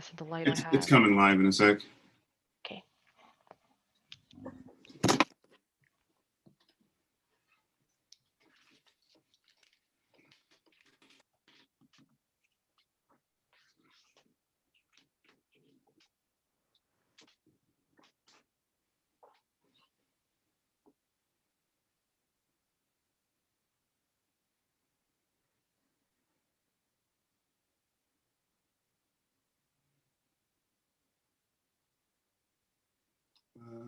This is the light I It's have. coming live in a sec. Okay.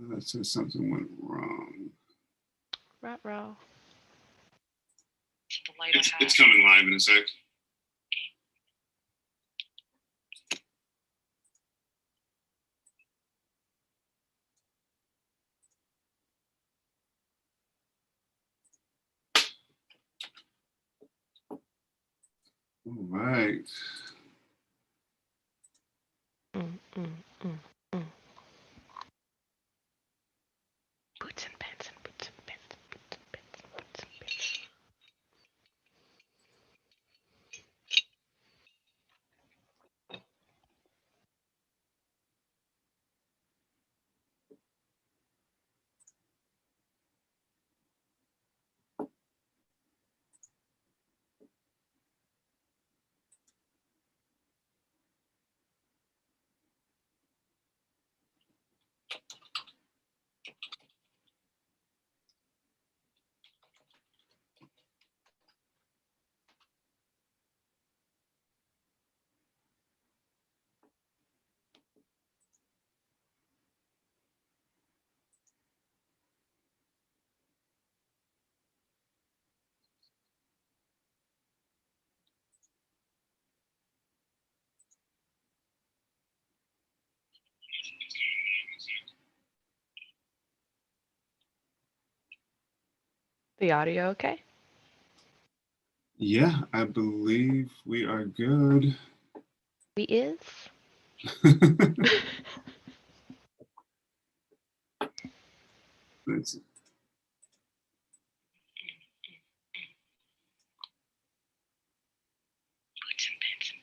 That says something went wrong. Row. The light It's coming live in a sec. All right. Boots and pants and boots and pants and boots and pants and boots and pants. The audio okay? Yeah, I believe we are good. We is? Let's see. Boots and pants and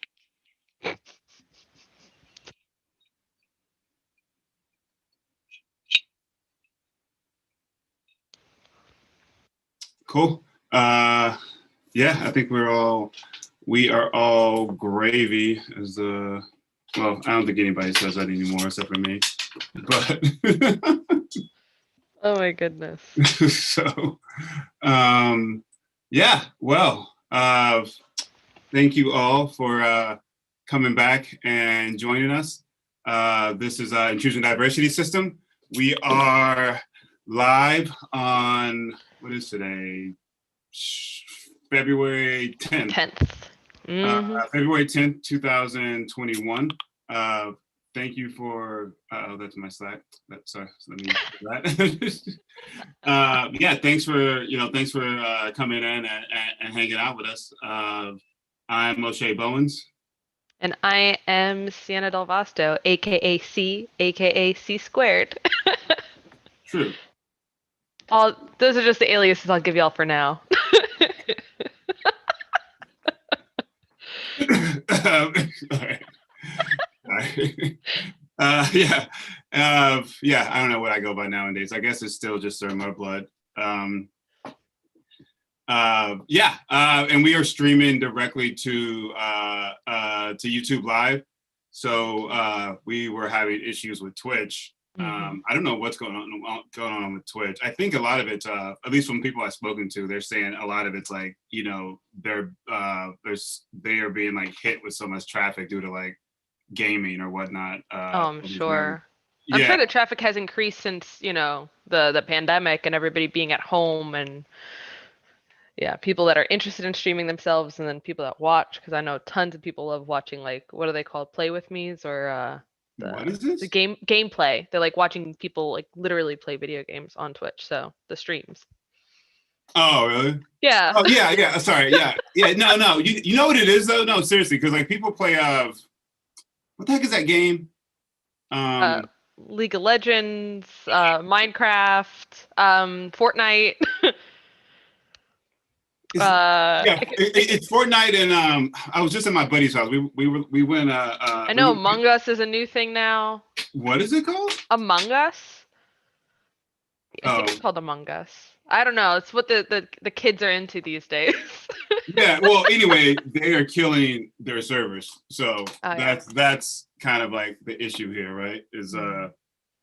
Cool. Yeah, I think we are all gravy as the, well, I don't think anybody says that anymore except for me. But oh my goodness. so yeah, well, thank you all for coming back and joining us. This is Intrusion Diversity System. We are live on, what is today? February 10th. 10th. February 10th, 2021. Thank you for, that's my Slack. Sorry, let me do that. Yeah, thanks for coming in and hanging out with us. I'm Moshe Bowens. And I am Sienna Del Vasto, aka C, aka C squared. True. Those are just the aliases I'll give y'all for now. All right. Yeah. Yeah, I don't know what I go by nowadays. I guess it's still just Sir Mudblood. Yeah, and we are streaming directly to YouTube Live. So we were having issues with Twitch. I don't know what's going on with Twitch. I think a lot of it's, at least from people I've spoken to, they're saying a lot of it's like, you know, they are being like hit with so much traffic due to like gaming or whatnot. I'm sure. Yeah. I'm sure the traffic has increased since, you know, the pandemic and everybody being at home, and yeah, people that are interested in streaming themselves, and then people that watch, because I know tons of people love watching, like, what are they called, play with me's, or what is this? the gameplay. They like watching people like literally play video games on Twitch, so the streams. Oh, really? Yeah. Oh, yeah. Sorry. Yeah. No. You know what it is though? No, seriously, because like people play what the heck is that game? League of Legends, Minecraft, Fortnite. Yeah, it's Fortnite, and I was just at my buddy's house. We went. I know Among Us is a new thing now. What is it called? Among Us? I think it's Oh, called Among Us. I don't know. It's what the kids are into these days. yeah. Well, anyway, they are killing their servers, so Oh yeah. that's kind of like the issue here, right? Is Mhm.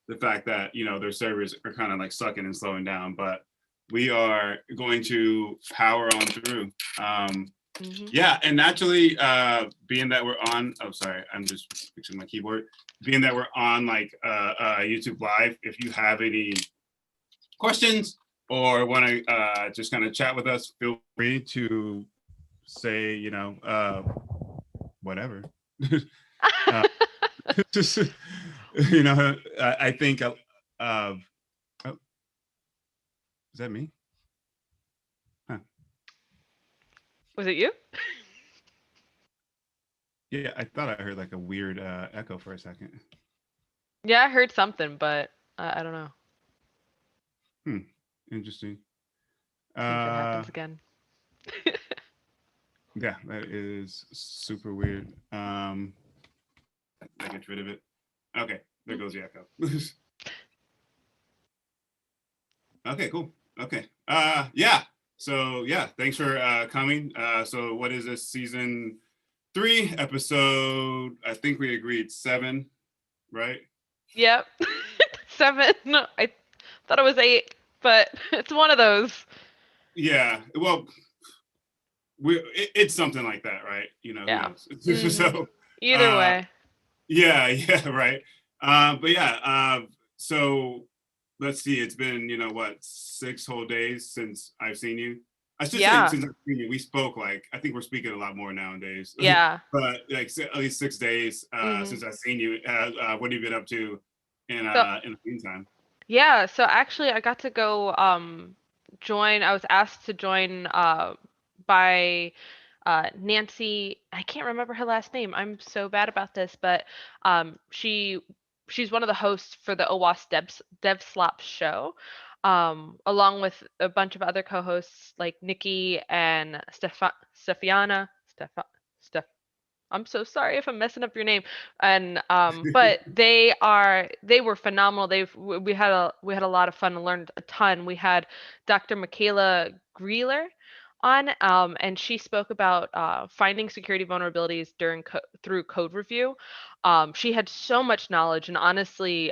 the fact that their servers are kind of like sucking and slowing down, but we are going to power on through. Mhm. Yeah, and naturally, being that we're on, oh, sorry, I'm just fixing my keyboard. Being that we're on like YouTube Live, if you have any questions or want to just kind of chat with us, feel free to say, whatever. uh, just, I think, oh, is that me? Huh. Was it you? Yeah, I thought I heard like a weird echo for a second. Yeah, I heard something, but I don't know. Hmm. Interesting. See if it Uh, happens again. yeah, that is super weird. I get rid of it. Okay, there goes the echo. Okay, cool. Okay. Yeah. So yeah, thanks for coming. So what is this, season 3, episode? I think we agreed 7, right? Yep. 7. No, I thought it was 8, but it's one of those. Yeah. Well, it's something like that, right? Who Yeah. knows? Mhm. So Either uh, way. yeah, yeah, right. But yeah, so let's see. It's been, what, 6 whole days since I've seen you. I should say Yeah. since I've seen you. We spoke, like, I think we're speaking a lot more nowadays. Yeah. But like at least 6 days Mhm. since I've seen you. What have you been up to So in the meantime? yeah, so actually I got to go join. I was asked to join by Nancy. I can't remember her last name. I'm so bad about this, but she's one of the hosts for the OWASP Dev Slop show. Along with a bunch of other co-hosts like Nikki and Stefiana. I'm so sorry if I'm messing up your name. And but they were phenomenal. We had a lot of fun and learned a ton. We had Dr. Michaela Greeler on, and she spoke about finding security vulnerabilities through code review. She had so much knowledge, and honestly,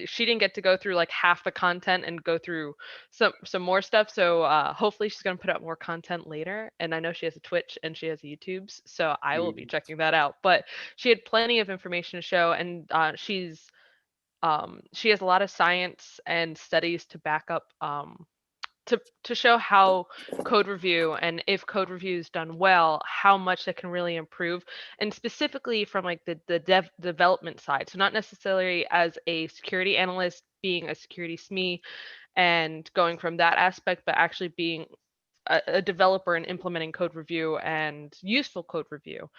she didn't get to go through like half the content and go through some more stuff. So hopefully she's gonna put out more content later. And I know she has a Twitch and she has a YouTube's, so I will be Mhm. checking that out. But she had plenty of information to show, and she has a lot of science and studies to back up to show how code review, and if code review is done well, how much that can really improve, and specifically from like the development side. So not necessarily as a security analyst being a security SME and going from that aspect, but actually being a developer and implementing code review and useful code review,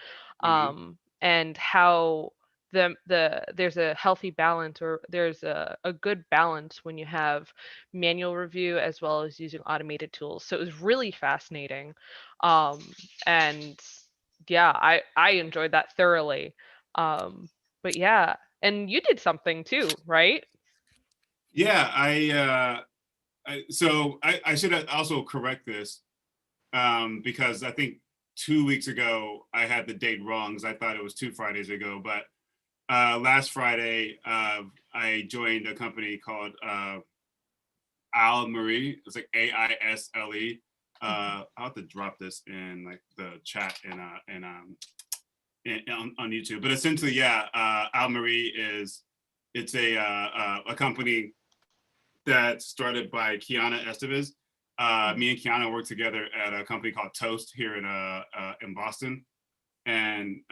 Mhm. and how there's a healthy balance, or there's a good balance when you have manual review as well as using automated tools. So it was really fascinating, um, and yeah, I enjoyed that thoroughly. Um, but yeah, and you did something too, right? Yeah, I should also correct this, because I think 2 weeks ago I had the date wrong because I thought it was 2 Fridays ago. But last Friday, I joined a company called Al Marie. It's like AISLE. Mhm. I'll have to drop this in like the chat on YouTube. But essentially, yeah, Al Marie it's a company that started by Kiana Estevez. Mhm. Me and Kiana worked together at a company called Toast here in Boston, and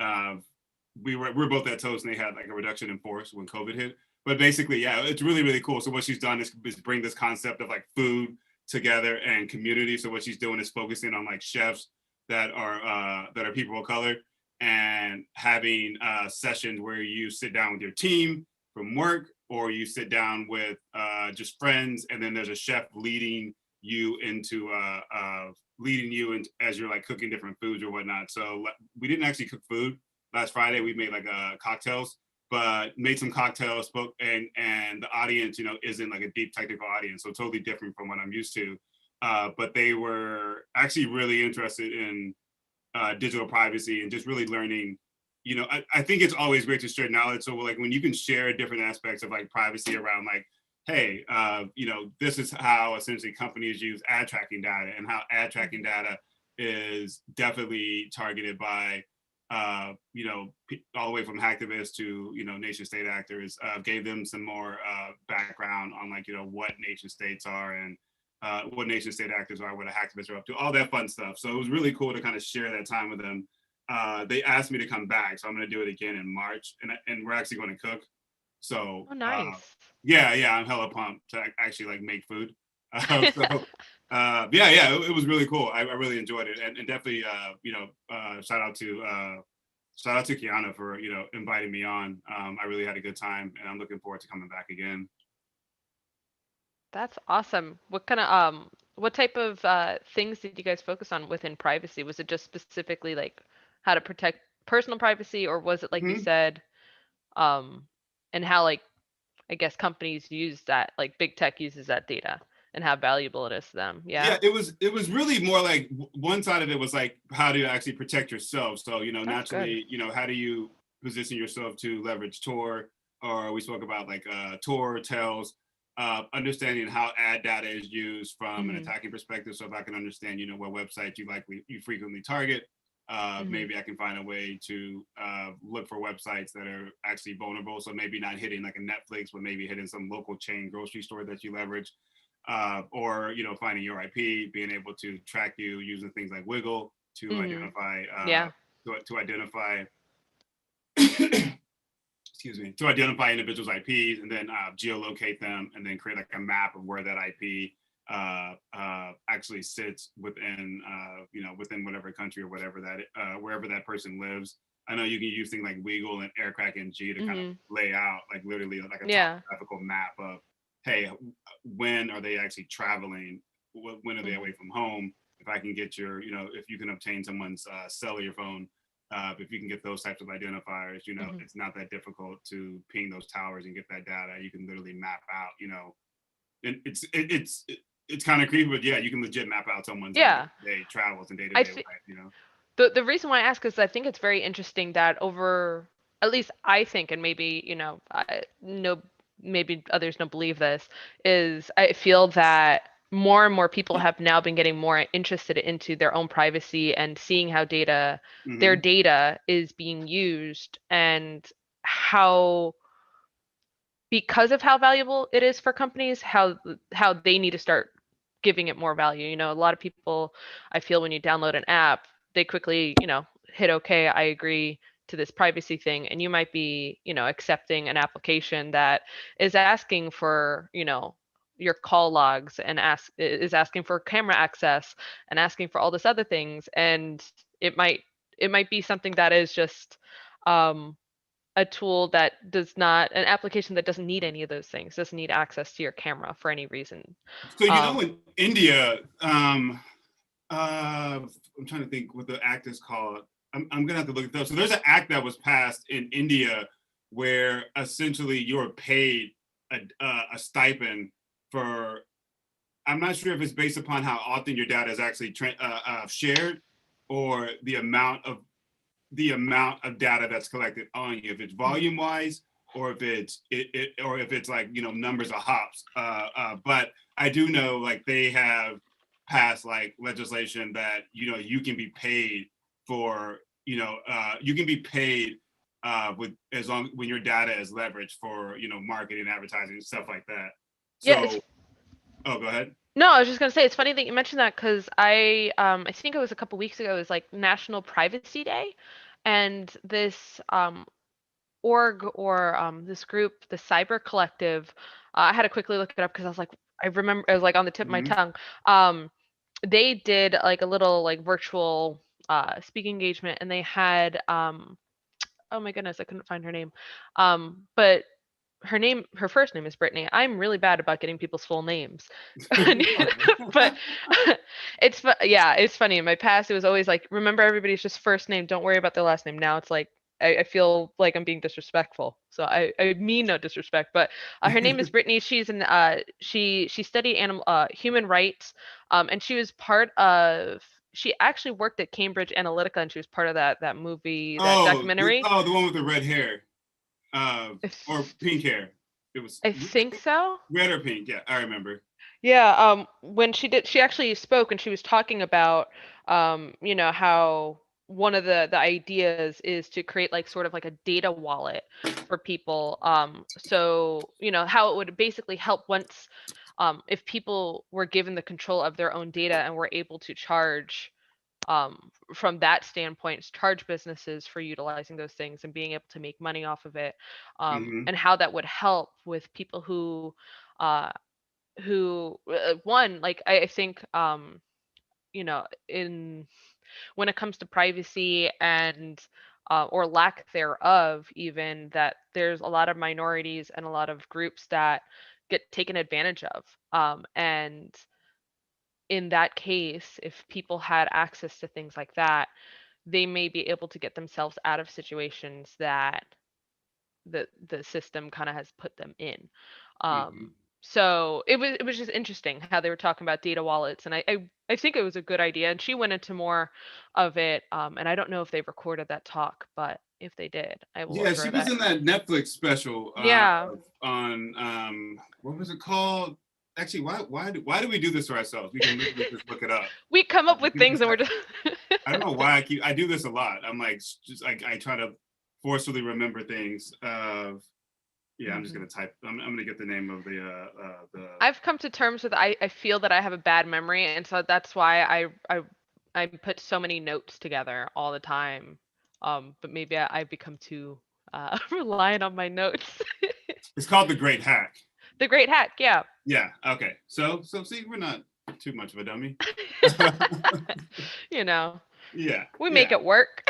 we were both at Toast, and they had like a reduction in force when COVID hit. But basically, yeah, it's really really cool. So what she's done is bring this concept of like food together and community. So what she's doing is focusing on like chefs that are people of color, and having sessions where you sit down with your team from work, or you sit down with just friends, and then there's a chef leading you into leading you in, as you're like cooking different foods or whatnot. So we didn't actually cook food last Friday. We made like cocktails, but made some cocktails. Spoke and the audience, isn't like a deep technical audience, so totally different from what I'm used to. But they were actually really interested in digital privacy and just really learning. I think it's always great to share knowledge. So like when you can share different aspects of like privacy around like, hey, this is how essentially companies use ad tracking data, and how ad tracking data is definitely targeted by, all the way from hacktivists to, nation state actors, gave them some more background on like, what nation states are and what nation state actors are, what the hacktivists are up to, all that fun stuff. So it was really cool to kind of share that time with them. They asked me to come back, so I'm going to do it again in March, and we're actually going to cook. So Oh, nice. yeah, I'm hella pumped to actually like make food. Yeah, it was really cool. I really enjoyed it, and definitely, shout out to Kiana for inviting me on. I really had a good time, and I'm looking forward to coming back again. That's awesome. What type of things did you guys focus on within privacy? Was it just specifically like how to protect personal privacy, or was it like you Mm-hmm. said, um, and how like I guess companies use that, like big tech uses that data and how valuable it is to them? Yeah, Yeah, it was really more like one side of it was like how to actually protect yourself. So that's good. naturally, how do you position yourself to leverage Tor, or we spoke about like Tor tells, understanding how ad data is used from an Mhm. attacking perspective. So if I can understand what websites you frequently target, Mhm. maybe I can find a way to look for websites that are actually vulnerable. So maybe not hitting like a Netflix, but maybe hitting some local chain grocery store that you leverage, or finding your IP, being able to track you using things like Wiggle to Mhm. identify Yeah. to identify excuse me, to identify individuals' IPs, and then geolocate them, and then create like a map of where that IP actually sits within within whatever country or whatever that wherever that person lives. I know you can use things like Wiggle and Aircrack NG to kind of Mhm. lay out like literally like a Yeah. topographical map of, hey, when are they actually traveling? When are they Mhm. away from home? If I can get if you can obtain someone's cellular phone, if you can get those types of identifiers, Mhm. it's not that difficult to ping those towers and get that data. You can literally map out, and it's kind of creepy, but yeah, you can legit map out someone's like Yeah. day-to-day travels and I day-to-day think life. the reason why I ask is I think it's very interesting that over at least I think, and maybe I no maybe others don't believe this, is I feel that more and more people have now been getting more interested into their own privacy and seeing how their Mm-hmm. data is being used, and how, because of how valuable it is for companies, how they need to start giving it more value. A lot of people, I feel, when you download an app, they quickly, hit okay, I agree to this privacy thing, and you might be, accepting an application that is asking for, your call logs, and is asking for camera access, and asking for all this other things, and it might be something that is just um a tool that does not an application that doesn't need any of those things, doesn't need access to your camera for any reason. So um in India, I'm trying to think what the act is called. I'm gonna have to look it up. So there's an act that was passed in India where essentially you're paid a stipend for. I'm not sure if it's based upon how often your data is actually shared, or the amount of data that's collected on you. If it's mhm, volume wise, or if or if it's like numbers of hops. But I do know like they have passed like legislation that you can be paid for you can be paid with as long when your data is leveraged for marketing, advertising, stuff like that. yeah, it's So oh, go ahead. no, I was just gonna say it's funny that you mentioned that, because I think it was a couple weeks ago, it was like National Privacy Day, and this org, or this group, the Cyber Collective, I had to quickly look it up because I was like, I remember it was like on the tip of my Mm-hmm. tongue. They did like a little like virtual speaking engagement, and they had oh my goodness, I couldn't find her name. But her first name is Brittany. I'm really bad about getting people's full names. But yeah, it's funny. In my past, it was always like, remember everybody's just first name. Don't worry about their last name. Now it's like, I feel like I'm being disrespectful. So I mean no disrespect, but her name is Brittany. She's an she studied human rights, and she was part of. She actually worked at Cambridge Analytica, and she was part of that movie, that documentary. The one with the red hair, or pink hair. It was I think so. Red or pink? Yeah, I remember. Yeah, when she actually spoke and she was talking about, how one of the ideas is to create like sort of like a data wallet for people. So, how it would basically help once, if people were given the control of their own data and were able to charge, from that standpoint, charge businesses for utilizing those things and being able to make money off of it, and how that would help with people uh, one, like I think, in when it comes to privacy and, or lack thereof, even, that there's a lot of minorities and a lot of groups that get taken advantage of, and in that case, if people had access to things like that, they may be able to get themselves out of situations that the system kind of has put them in. Mm-hmm. So it was just interesting how they were talking about data wallets, and I think it was a good idea. And she went into more of it, and I don't know if they recorded that talk, but if they did, I will Yeah, she throw was that. in that Netflix special Yeah, on what was it called? Actually, why do we do this to ourselves? We can literally just look it up. we come up with things and we're just. I don't know why I do this a lot. I'm like, just I try to forcefully remember things. Yeah, I'm just gonna type. I'm gonna get the name of the. I've come to terms with, I feel that I have a bad memory, and so that's why I put so many notes together all the time. But maybe I've become too reliant on my notes. It's called The Great Hack. The Great Hack, yeah. Yeah. Okay. So see, we're not too much of a dummy. You know, Yeah. we Yeah. make it work.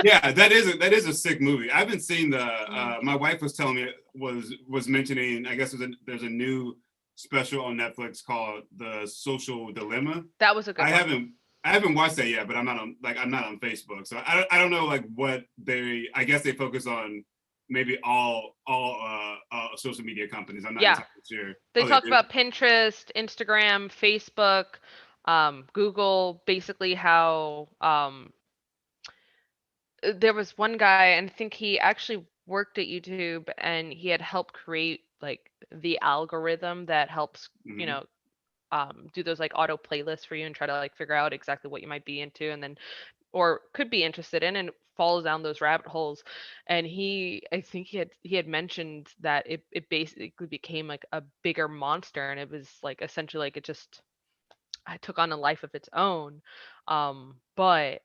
Yeah, that is a sick movie. I haven't seen the. Mm. My wife was telling me, was mentioning. I guess there's a new special on Netflix called The Social Dilemma. That was a good one. I haven't watched that yet, but I'm not on Facebook, so I don't know like what they. I guess they focus on maybe all social media companies. I'm not Yeah. entirely sure. They Oh, they talk do. about Pinterest, Instagram, Facebook, Google, basically how, there was one guy, and I think he actually worked at YouTube, and he had helped create like the algorithm that helps, Mm-hmm. do those like auto playlists for you and try to like figure out exactly what you might be into, and then, or could be interested in, and falls down those rabbit holes. And I think he had mentioned that it basically became like a bigger monster, and it was like essentially like it just, I took on a life of its own. But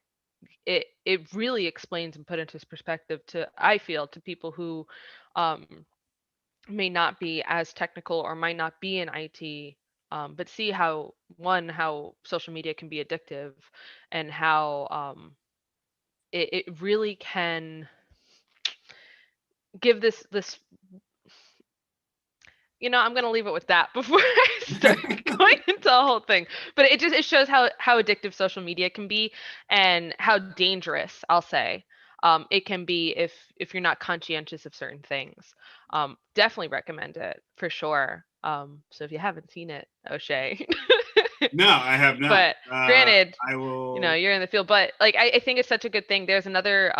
it really explains and put into perspective, to, I feel, to people who, um, may not be as technical or might not be in IT, but see how, one, how social media can be addictive, and how, it really can give this. I'm gonna leave it with that before I start going into the whole thing. But it shows how addictive social media can be, and how dangerous, I'll say, it can be if you're not conscientious of certain things. Definitely recommend it for sure. So if you haven't seen it, O'Shea. No, I have not. But granted, I will. you're in the field. But like I think it's such a good thing. There's another,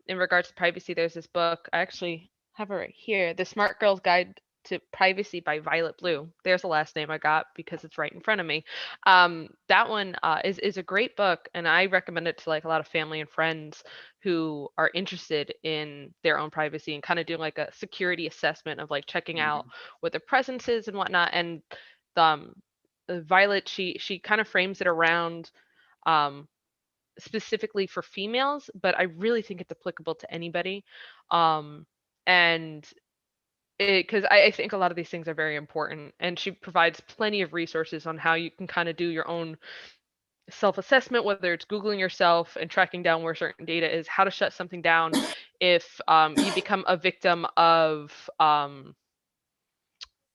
in regards to privacy, there's this book. I actually have it right here. The Smart Girl's Guide to Privacy by Violet Blue. There's the last name I got because it's right in front of me. That one, is a great book, and I recommend it to like a lot of family and friends who are interested in their own privacy, and kind of doing like a security assessment of like checking out Mhm. what their presence is and whatnot. And, um, Violet, she kind of frames it around, um, specifically for females, but I really think it's applicable to anybody. And because I think a lot of these things are very important, and she provides plenty of resources on how you can kind of do your own self-assessment, whether it's Googling yourself and tracking down where certain data is, how to shut something down if, you become a victim of,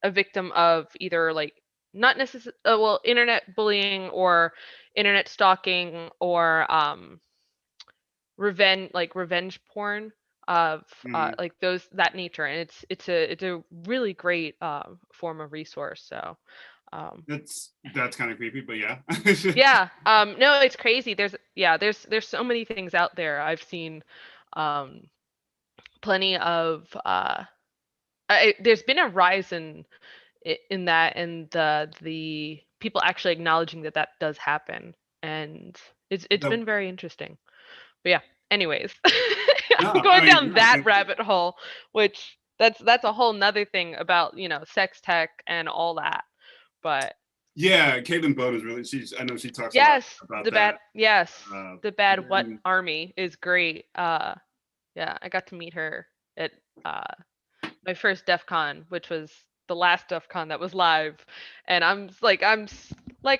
a victim of either like not necessarily well internet bullying or internet stalking or revenge porn of Mhm. like those that nature, and it's a really great form of resource. So um That's kind of creepy, but yeah. yeah, no, it's crazy. There's so many things out there. I've seen um plenty of there's been a rise in that, and the people actually acknowledging that that does happen, and it's the been very interesting. But yeah, anyways, No, I'm I going mean, down no, that rabbit hole, which that's a whole nother thing about, sex tech and all that. But yeah, Caitlin Bowden is really. I know she talks a lot yes, about that. the bad what Very, army is great. Yeah, I got to meet her at uh my first DEF CON, which was the last DEF CON that was live. And like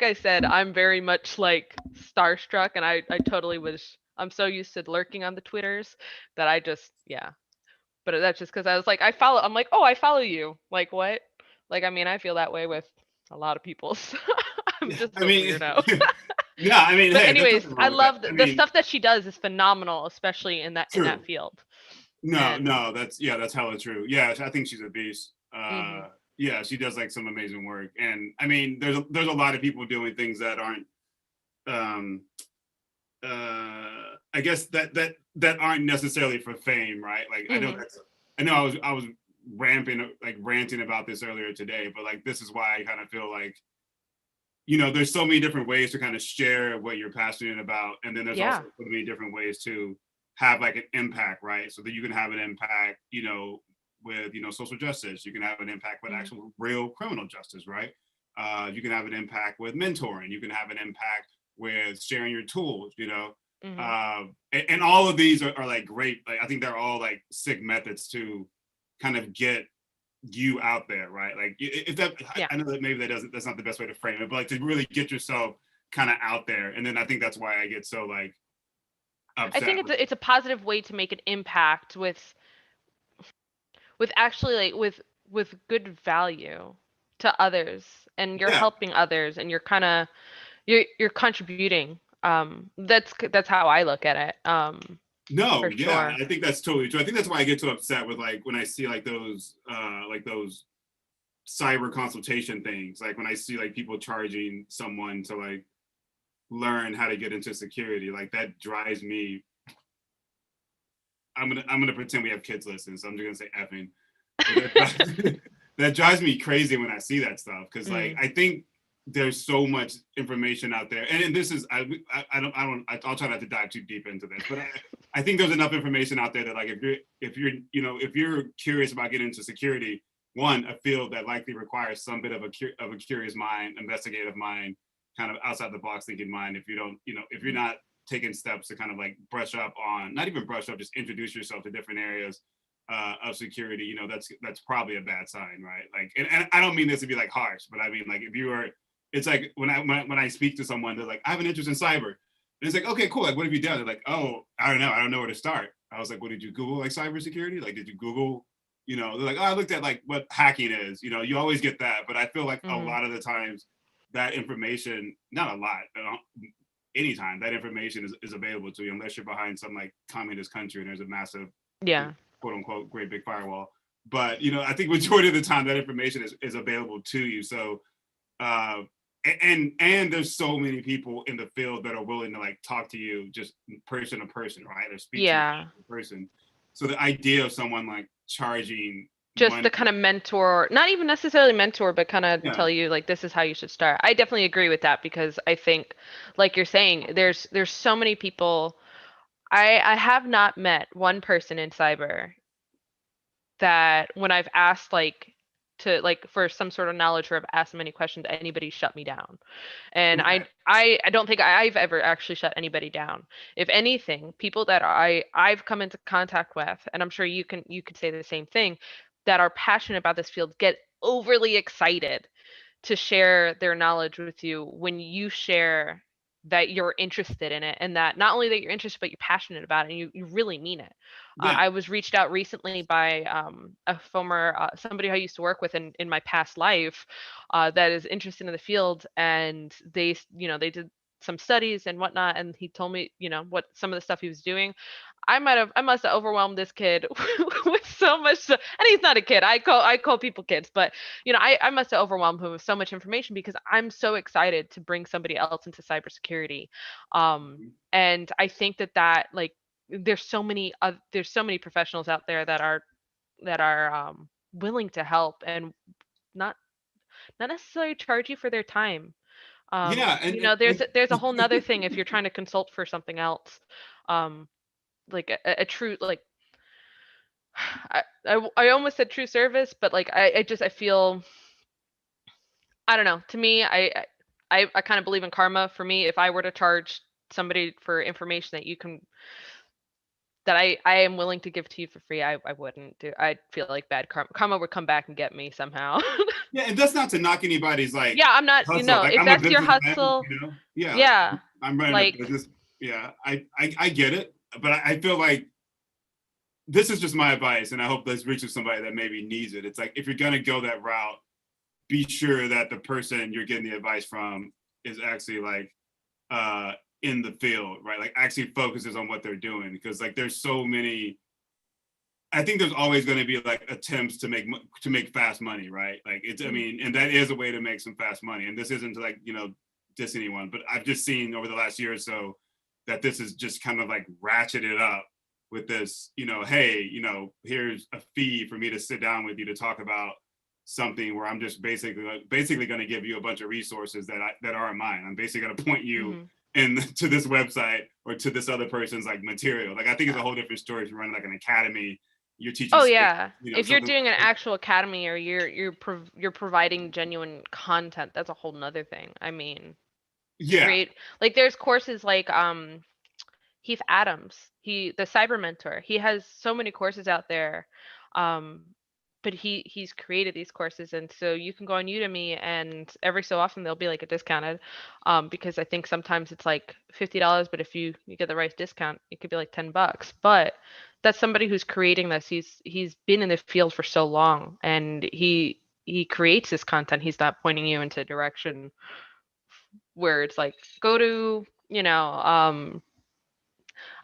I said, I'm very much like starstruck, and I totally was. I'm so used to lurking on the Twitters that I just, yeah. But that's just because I was like, I'm like, oh, I follow you. Like, what? Like, I mean, I feel that way with a lot of people. So I'm yeah, just I a mean, weirdo. yeah, I mean, But hey, there's anyways, nothing I wrong with that. love I the mean, stuff that she does is phenomenal, especially in that true. field. No, And no, that's hella true. Yeah, I think she's a beast. mhm. Yeah, she does like some amazing work, and I mean, there's a lot of people doing things that aren't, um, I guess that aren't necessarily for fame, right? Like Mhm. I know I was ranting about this earlier today, but like this is why I kind of feel like there's so many different ways to kind of share what you're passionate about, and then there's also Yeah. so many different ways to have like an impact, right? So that you can have an impact, with social justice. You can have an impact with Mhm. actual real criminal justice, right? You can have an impact with mentoring. You can have an impact with sharing your tools, Mhm. and all of these are like great. Like I think they're all like sick methods to kind of get you out there, right? Like if that, Yeah. I know that maybe that's not the best way to frame it, but like to really get yourself kind of out there. And then I think that's why I get so like I upset think with, it's a positive way to make an impact with actually like with good value to others, and you're yeah, helping others, and you're kind of you're contributing. That's how I look at it. For no, yeah, sure. I think that's totally true. I think that's why I get so upset with like when I see like those cyber consultation things, like when I see like people charging someone to like learn how to get into security, like that drives me. I'm gonna pretend we have kids listening, so I'm just gonna say effing. But that drives me crazy when I see that stuff, because like Mm. I think there's so much information out there, and this is I'll try not to dive too deep into this, but I think there's enough information out there that like if you're curious about getting into security, one, a field that likely requires some bit of a curious mind, investigative mind, kind of outside the box thinking mind. If you don't, if you're not taking steps to kind of like brush up on, not even brush up, just introduce yourself to different areas of security, that's probably a bad sign, right? Like, and I don't mean this to be like harsh, but I mean like if you are, it's like when I speak to someone, they're like, I have an interest in cyber, and it's like, okay, cool. Like, what have you done? They're like, oh, I don't know where to start. I was like, what did you Google like cybersecurity? Like, did you Google? They're like, oh, I looked at like what hacking is. You always get that, but I feel like a Mhm. lot of the times that information, not a lot, but anytime that information is available to you, unless you're behind some like communist country and there's a massive Yeah. quote unquote great big firewall. But I think majority of the time that information is available to you. So uh and there's so many people in the field that are willing to like talk to you just person to person, right? Or speak to you Yeah. in person. So the idea of someone like charging Just money, the kind of mentor, not even necessarily mentor, but kind of yeah, tell you like this is how you should start. I definitely agree with that, because I think, like you're saying, there's so many people. I have not met one person in cyber that when I've asked like to like for some sort of knowledge, or I've asked them any questions, anybody shut me down. And right, I don't think I've ever actually shut anybody down. If anything, people that I've come into contact with, and I'm sure you could say the same thing, that are passionate about this field get overly excited to share their knowledge with you when you share that you're interested in it, and that not only that you're interested, but you're passionate about it, and you really mean it. Yeah. I was reached out recently by a former somebody I used to work with in my past life that is interested in the field, and they did some studies and whatnot, and he told me what some of the stuff he was doing. I must have overwhelmed this kid with so much, and he's not a kid. I call people kids, but I must have overwhelmed him with so much information because I'm so excited to bring somebody else into cybersecurity. And I think that like there's so many professionals out there that are willing to help and not not necessarily charge you for their time. Yeah, There's and there's a whole nother thing if you're trying to consult for something else. Um, like a true like I almost said true service, but like I feel I don't know. To me, I kind of believe in karma. For me, if I were to charge somebody for information that I am willing to give to you for free, I wouldn't do. I'd feel like bad karma. Karma would come back and get me somehow. yeah, and that's not to knock anybody's like Yeah, I'm not. hustle. Like If I'm a that's your businessman, hustle, Yeah, like yeah, I'm running a like business. Yeah, I get it, but I feel like this is just my advice, and I hope this reaches somebody that maybe needs it. It's like if you're gonna go that route, be sure that the person you're getting the advice from is actually like in the field, right? Like actually focuses on what they're doing, because like there's so many. I think there's always going to be like attempts to make fast money, right? Like it's, I mean, and that is a way to make some fast money. And this isn't to like diss anyone, but I've just seen over the last year or so that this is just kind of like ratcheted up with this, hey, here's a fee for me to sit down with you to talk about something where I'm just basically going to give you a bunch of resources that aren't mine. I'm basically going to point you in to this website or to this other person's like material. Like I think it's a whole different story if you're running like an academy. You're teaching. Oh yeah. If you're something. doing an actual academy or you're providing genuine content, that's a whole nother thing. I mean, Yeah. great. Like there's courses like Heath Adams, the cyber mentor. He has so many courses out there. Um but he's created these courses, and so you can go on Udemy, and every so often they'll be like a discounted because I think sometimes it's like $50, but if you get the right discount it could be like $10. But that's somebody who's creating this. He's been in the field for so long, and he creates this content. He's not pointing you into a direction where it's like go to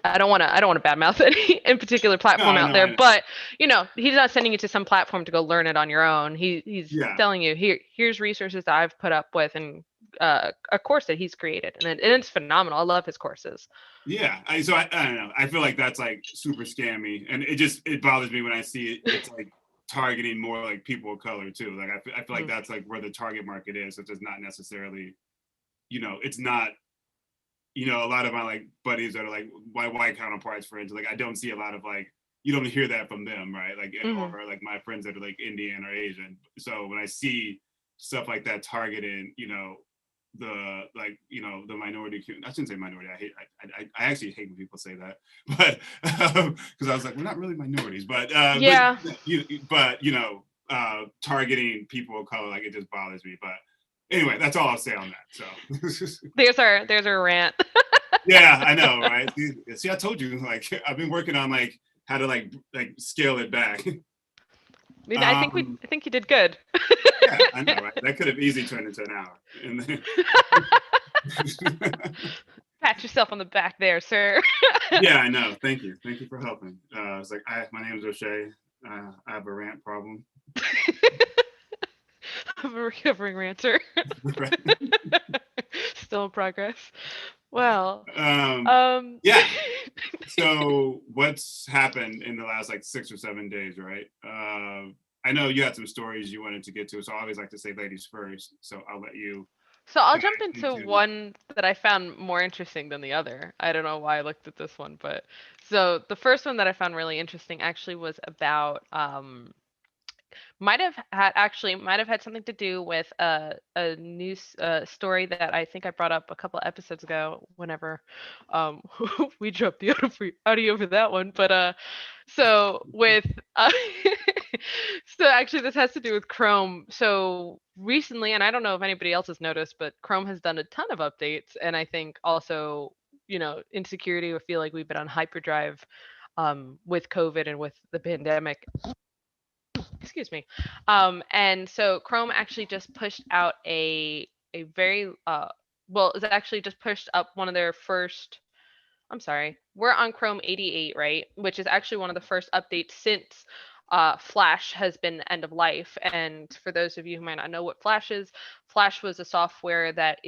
I don't want to badmouth any in particular platform out No, there, but he's not sending you to some platform to go learn it on your own. He's telling you here's resources that I've put up with, and a course that he's created, and it's phenomenal. I love his courses. Yeah, I don't know. I feel like that's like super scammy, and it bothers me when I see it. It's like targeting more like people of color too. Like I feel like that's like where the target market is. It's just not necessarily, it's not. A lot of my like buddies that are like my white counterparts, friends, like I don't see a lot of like you don't hear that from them, right? Like or like my friends that are like Indian or Asian. So when I see stuff like that targeting, the like the minority. I shouldn't say minority. I actually hate when people say that, but because I was like we're not really minorities, but yeah, but targeting people of color, like it just bothers me, but. Anyway, that's all I'll say on that. So there's our rant. Yeah, I know, right? See, I told you, like I've been working on like how to like scale it back. I mean, I think you did good. Yeah, I know, right? That could have easily turned into an hour. And then... Pat yourself on the back there, sir. Yeah, I know. Thank you for helping. I was like, my name is O'Shea. I have a rant problem. I'm a recovering ranter. Still in progress. Well. Yeah. So what's happened in the last like 6 or 7 days, right? I know you had some stories you wanted to get to, so I always like to say ladies first. So I'll let you. So I'll jump into one that I found more interesting than the other. I don't know why I looked at this one, but so the first one that I found really interesting actually was about might have had something to do with a news story that I think I brought up a couple of episodes ago whenever we dropped the audio for that one. But so with so actually this has to do with Chrome. So recently, and I don't know if anybody else has noticed, but Chrome has done a ton of updates, and I think also, insecurity. I feel like we've been on hyperdrive with COVID and with the pandemic. Excuse me. And so Chrome actually just pushed out a very well, it's actually just pushed up one of their first. I'm sorry. We're on Chrome 88, right? Which is actually one of the first updates since Flash has been end of life. And for those of you who might not know what Flash is, Flash was a software that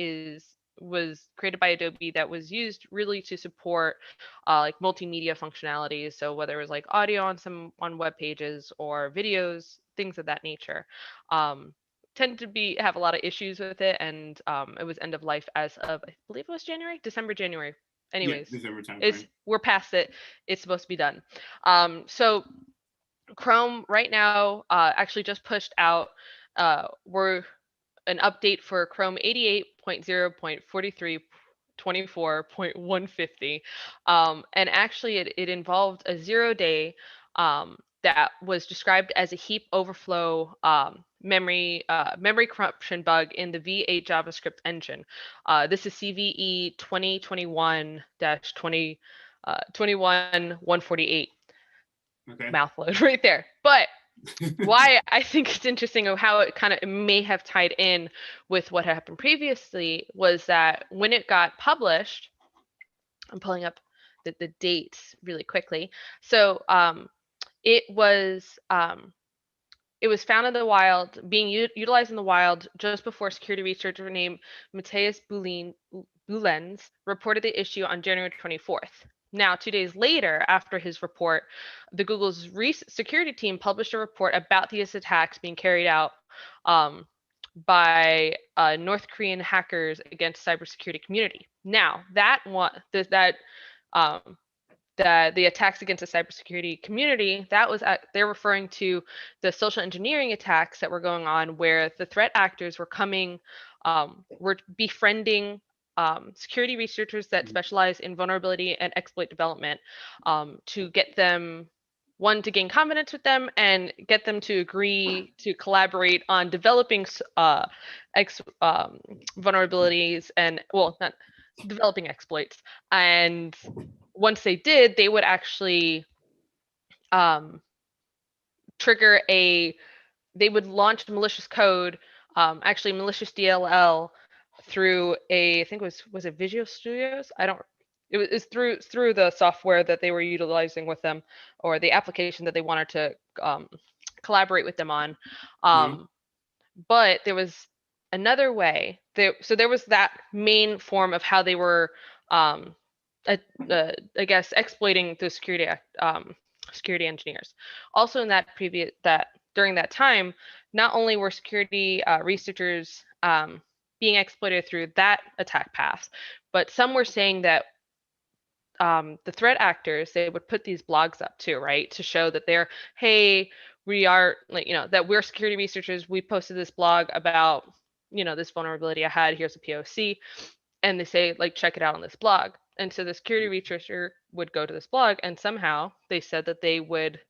was created by Adobe that was used really to support like multimedia functionalities. So whether it was like audio on web pages or videos, things of that nature. Tend to be have a lot of issues with it, and it was end of life as of, I believe it was January. Yeah, Anyways, December time it's frame. we're past it. It's supposed to be done. So Chrome right now actually just pushed out we're an update for Chrome 88.0.43.24.150. And actually, it involved a 0-day that was described as a heap overflow memory corruption bug in the V8 JavaScript engine. This is CVE 2021-20 21-148. Okay. Mouth load right there. But why I think it's interesting of how it kind of may have tied in with what happened previously was that when it got published, I'm pulling up the dates really quickly. So it was um, it was found in the wild, being utilized in the wild just before security researcher named Matthias Bulens reported the issue on January 24th. Now, 2 days later, after his report, the Google's security team published a report about these attacks being carried out um, by North Korean hackers against cybersecurity community. Now, um, that the attacks against the cybersecurity community, they're referring to the social engineering attacks that were going on, where the threat actors were befriending security researchers that specialize in vulnerability and exploit development to get them one to gain confidence with them and get them to agree to collaborate on developing vulnerabilities and, well, not developing exploits. And once they did, they would actually um, trigger they would launch malicious code, actually malicious DLL through I think was it Visual Studios? I don't. It was through the software that they were utilizing with them, or the application that they wanted to collaborate with them on. Mm-hmm. But there was another way. So there was that main form of how they were, um, I guess, exploiting the security engineers. Also, in that during that time, not only were security researchers being exploited through that attack path, but some were saying that the threat actors, they would put these blogs up too, right, to show that they're, hey, we are, like, that we're security researchers, we posted this blog about this vulnerability I had, here's a POC, and they say, like, check it out on this blog. And so the security researcher would go to this blog, and somehow they said that they would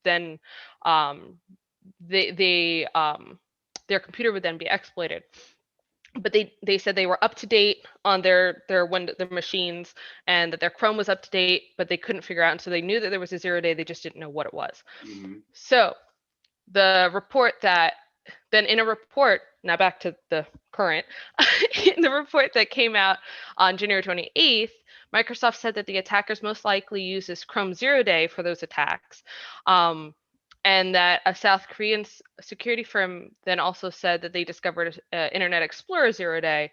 then um, their computer would then be exploited. But they said they were up to date on their machines, and that their Chrome was up to date, but they couldn't figure out, and so they knew that there was a 0-day, they just didn't know what it was. Mm-hmm. So the report that then in a report, now back to the current, in the report that came out on January 28th, Microsoft said that the attackers most likely used this Chrome 0-day for those attacks. And that a South Korean security firm then also said that they discovered Internet Explorer 0-day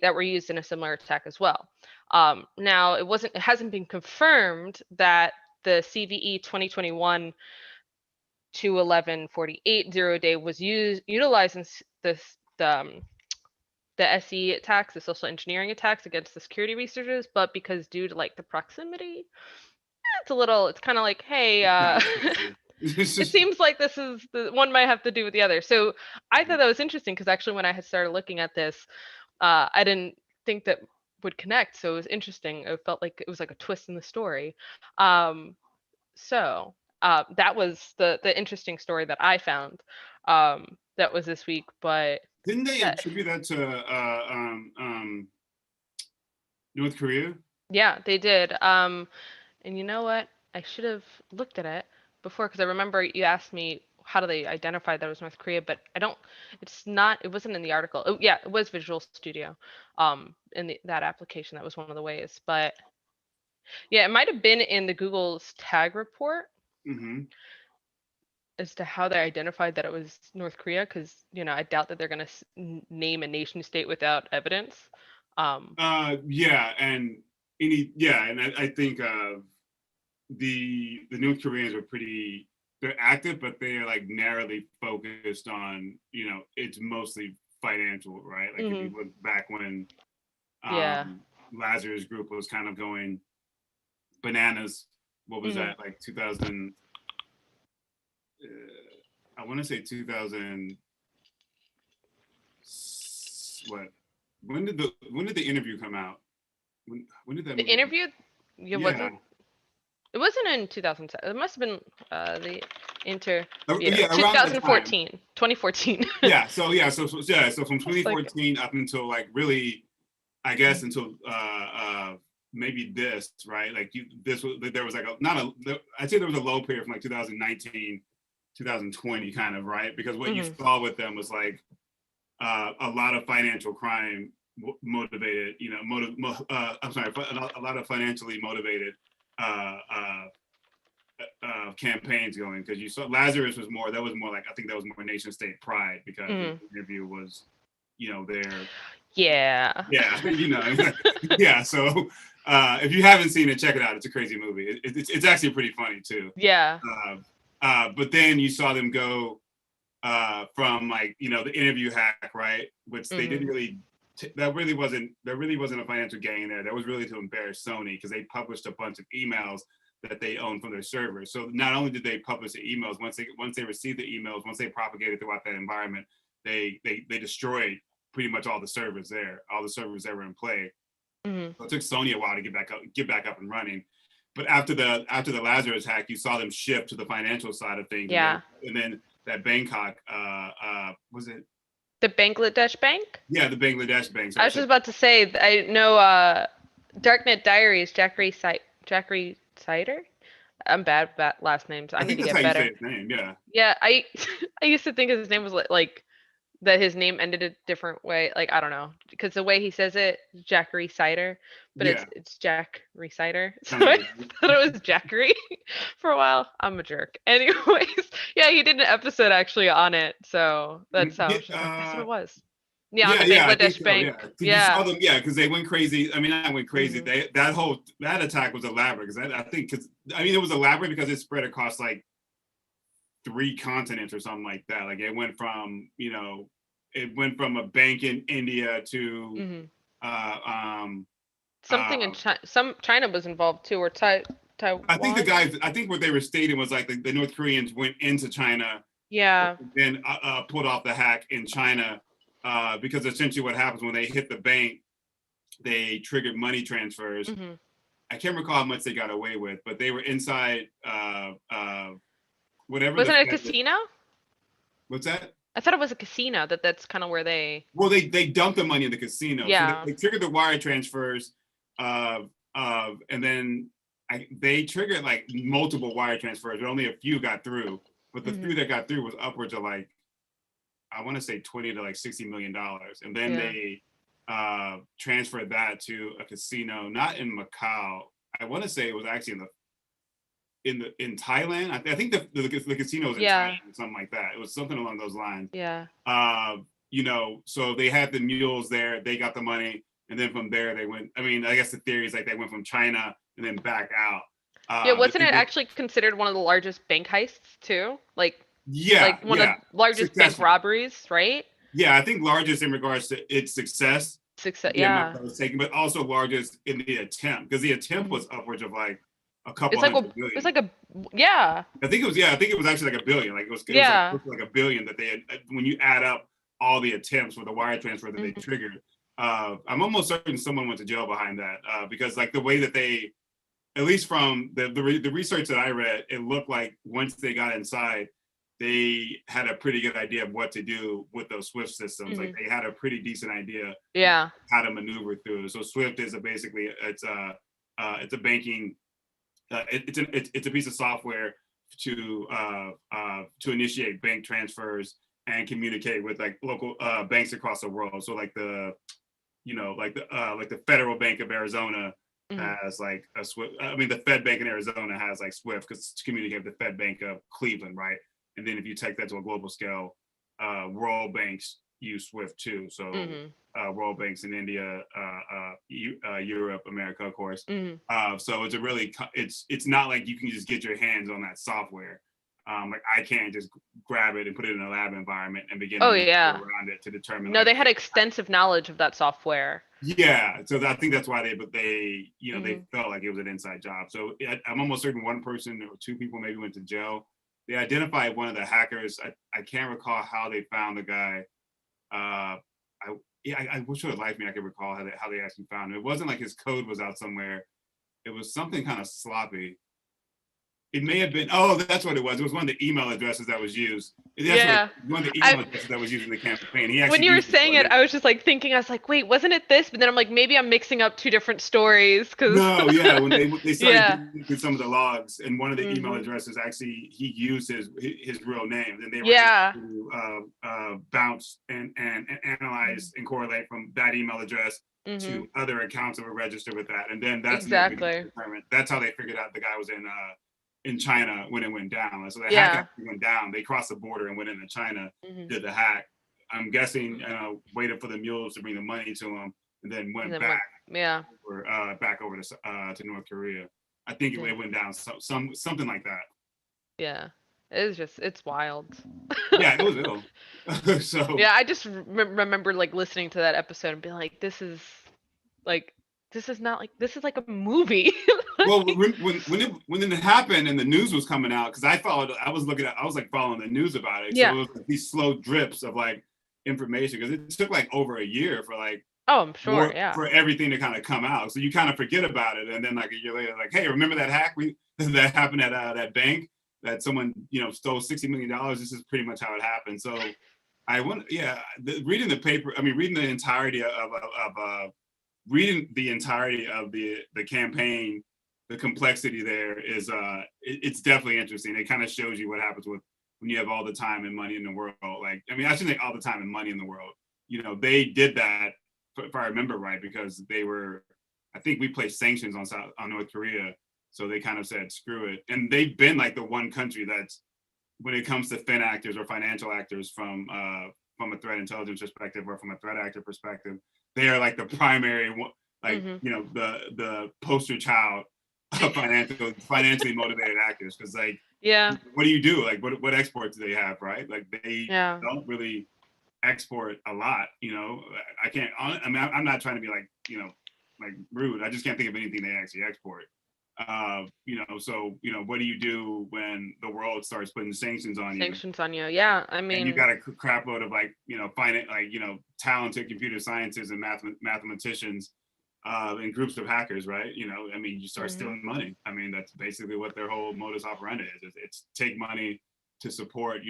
that were used in a similar attack as well. Now it hasn't been confirmed that the CVE 2021 to 1148 0-day was utilized in the SE attacks, the social engineering attacks against the security researchers, but because due to like the proximity, it's kind of like, hey, it seems like this is the one might have to do with the other. So I thought that was interesting, because actually when I had started looking at this, I didn't think that would connect. So it was interesting. It felt like it was like a twist in the story. So that was the interesting story that I found. that was this week, but Didn't they that, attribute that to North Korea? yeah, they did. And you know what? I should have looked at it before because I remember you asked me how do they identify that it was North Korea, but I don't. It's not. It wasn't in the article. Oh, yeah, it was Visual Studio, in that application. That was one of the ways. But yeah, it might have been in the Google's tag report Mm-hmm. as to how they identified that it was North Korea, because I doubt that they're gonna name a nation state without evidence. Yeah, and I think the North Koreans are pretty. They're active, but they are like narrowly focused on. It's mostly financial, right? Like if you look back when Yeah. Lazarus Group was kind of going bananas. What was that, like 2000? I want to say 2000. What? When did the interview come out? When did that The movie come interview, it out? wasn't. It wasn't in 2007. It must have been the interview. Yeah, around that time. 2014. Yeah. So from Like, 2014 up until like really, I guess until maybe this, right? Like there was like I'd say there was a low period from like 2019, 2020 kind of, right? Because what you saw with them was like a lot of financial crime motivated, I'm sorry, a lot of financially motivated campaigns going, because you saw Lazarus was more like, I think that was more nation state pride, because the interview was their yeah. yeah. So if you haven't seen it, check it out. It's a crazy movie. It's actually pretty funny too. Yeah. But then you saw them go from like the interview hack, right, which they didn't really there really wasn't a financial gain there. That was really to embarrass Sony, because they published a bunch of emails that they own from their servers. So not only did they publish the emails, once they received the emails, once they propagated throughout that environment, they destroyed pretty much all the servers there that were in play. So it took Sony a while to get back up and running. But after the Lazarus hack, you saw them shift to the financial side of things. Yeah. And then that Bangkok, was it? The Bangladesh Bank? Yeah, the Bangladesh Bank. So I was just about to say, I know Darknet Diaries, Jackery Cider? I'm bad at last names. I need to get better. I think that's how you say his name, yeah. Yeah, I used to think his name was like that his name ended a different way. Like, I don't know, because the way he says it, Jackery Cider, but it's Jack Cider. So I thought it was Jackery for a while. I'm a jerk. Anyways, yeah, he did an episode actually on it, so that's how that's what it was. Yeah, on the Bangladesh Bank. Yeah. You saw them, because they went crazy. I mean, not went crazy. That attack was elaborate, because it was elaborate because it spread across like 3 continents or something like that. Like it went from a bank in India to something in China. China was involved too, or Taiwan. I think what they were stating was like the North Koreans went into China. Yeah. Then pulled off the hack in China, because essentially what happens when they hit the bank, they triggered money transfers. I can't recall how much they got away with, but they were inside whatever. Wasn't it a casino? What's that? I thought it was a casino. That's kind of where they. Well, they dumped the money in the casino. Yeah. So they triggered the wire transfers, and then they triggered like multiple wire transfers, but only a few got through. But the few that got through was upwards of like, I want to say $20 to like $60 million, and then they transferred that to a casino, not in Macau. I want to say it was actually in Thailand. I think the casino was in Thailand or something like that. It was something along those lines. Yeah. So they had the mules there. They got the money, and then from there they went. I mean, I guess the theory is like they went from China and then back out. Wasn't it actually considered one of the largest bank heists too? Like one of the largest bank robberies, right? Yeah, I think largest in regards to its success. Yeah. That was taken, but also largest in the attempt, because the attempt was upwards of like a couple $1 billion. It's like yeah. I think it was actually like $1 billion. Like it was like $1 billion that they had, when you add up all the attempts for the wire transfer that they triggered. I'm almost certain someone went to jail behind that, because like the way that they, at least from the research that I read, it looked like once they got inside, they had a pretty good idea of what to do with those Swift systems. Like Mhm. they had a pretty decent idea Yeah. how to maneuver through. So Swift is it's a banking it's a piece of software to initiate bank transfers and communicate with like local banks across the world. So like the Federal Bank of Arizona Mhm. has like a Swift. I mean, the Fed Bank in Arizona has like Swift because to communicate with the Fed Bank of Cleveland, right? And then if you take that to a global scale, world banks use Swift too. So Mhm. world banks in India, Europe, America, of course. Mhm. So it's not like you can just get your hands on that software. Like I can't just grab it and put it in a lab environment and begin to Oh maneuver yeah. around it to determine No, like they had extensive knowledge of that software. yeah, so I think that's why they Mhm. felt like it was an inside job. So I'm almost certain one person or two people maybe went to jail. They identified one of the hackers. I can't recall how they found the guy. I yeah, I wish for the life of me I could recall how they actually found him. It wasn't like his code was out somewhere. It was something kind of sloppy. It may have been. Oh, that's what it was. It was one of the email addresses that was used. That's what it Yeah. was. One of the I email addresses that was used in the campaign. He when actually you were used it for saying it, I was just like thinking, I was like, wait, wasn't it this? But then I'm like, maybe I'm mixing up two different stories because No, yeah, when they started yeah. digging through some of the logs, and one of the email Mhm. addresses actually he used his real name, and they were able Yeah. to bounce and analyze Mhm. and correlate from that email address Mhm. to other accounts that were registered with that, and then that's when they began to Exactly. determine. That's how they figured out the guy was in China when it went down. So the hack Yeah. actually went down. They crossed the border and went into China, Mhm. did the hack. I'm guessing, waited for the mules to bring the money to him, and then And went then back went yeah. back over to North Korea. I think Yeah. it went down something like that. Yeah. It's wild. Yeah, it was ill. So Yeah, I just remember like listening to that episode and being like, like this is not like this is like a movie. well, Like, when it happened and the news was coming out, because I was like following the news about it. So yeah. it was like these slow drips of like information because it took like over a year for like Oh, I'm sure. more Yeah. for everything to kind of come out. So you kind of forget about it, and then like a year later, like, hey, remember that hack we that happened at that bank that someone stole $60 million. This is pretty much how it happened. So I want, yeah, reading the paper. I mean, reading the entirety of the campaign. The complexity there is it's definitely interesting. It kind of shows you what happens with when you have all the time and money in the world. Like, I mean, I shouldn't say all the time and money in the world. They did that if I remember right, because I think we placed sanctions on North Korea, so they kind of said screw it, and they've been like the one country that's when it comes to fin actors or financial actors from a threat intelligence perspective or from a threat actor perspective, they are like the primary like Mhm. the poster child of financially motivated actors because like Yeah. what do you do like what exports do they have, right? Like they Yeah. don't really export a lot. I can't. I mean, I'm not trying to be like like rude. I just can't think of anything they actually export. So what do you do when the world starts putting sanctions on you, Sanctions on you. Yeah. I and you mean, got a crap load of like talented computer scientists and mathematicians and groups of hackers, right? I mean, you start mhm. stealing money. I mean, that's basically what their whole modus operandi is. It's take money to support,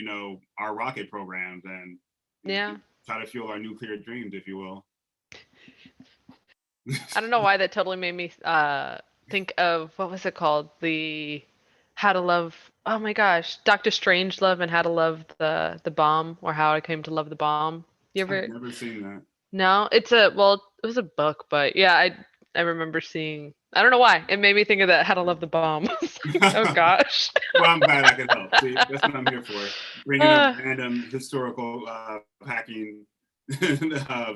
our rocket programs and Yeah. try to fuel our nuclear dreams, if you will. I don't know why that totally made me think of what was it called? The How to Love. Oh my gosh, Doctor Strangelove and How to Love the Bomb, or How I Came to Love the Bomb. You I've ever? never seen that. No, it was a book, but yeah, I remember seeing. I don't know why it made me think of that How to Love the Bomb. It's like, oh gosh. Well, I'm glad I could help. See, that's what I'm here for. Bringing up Uh, random historical hacking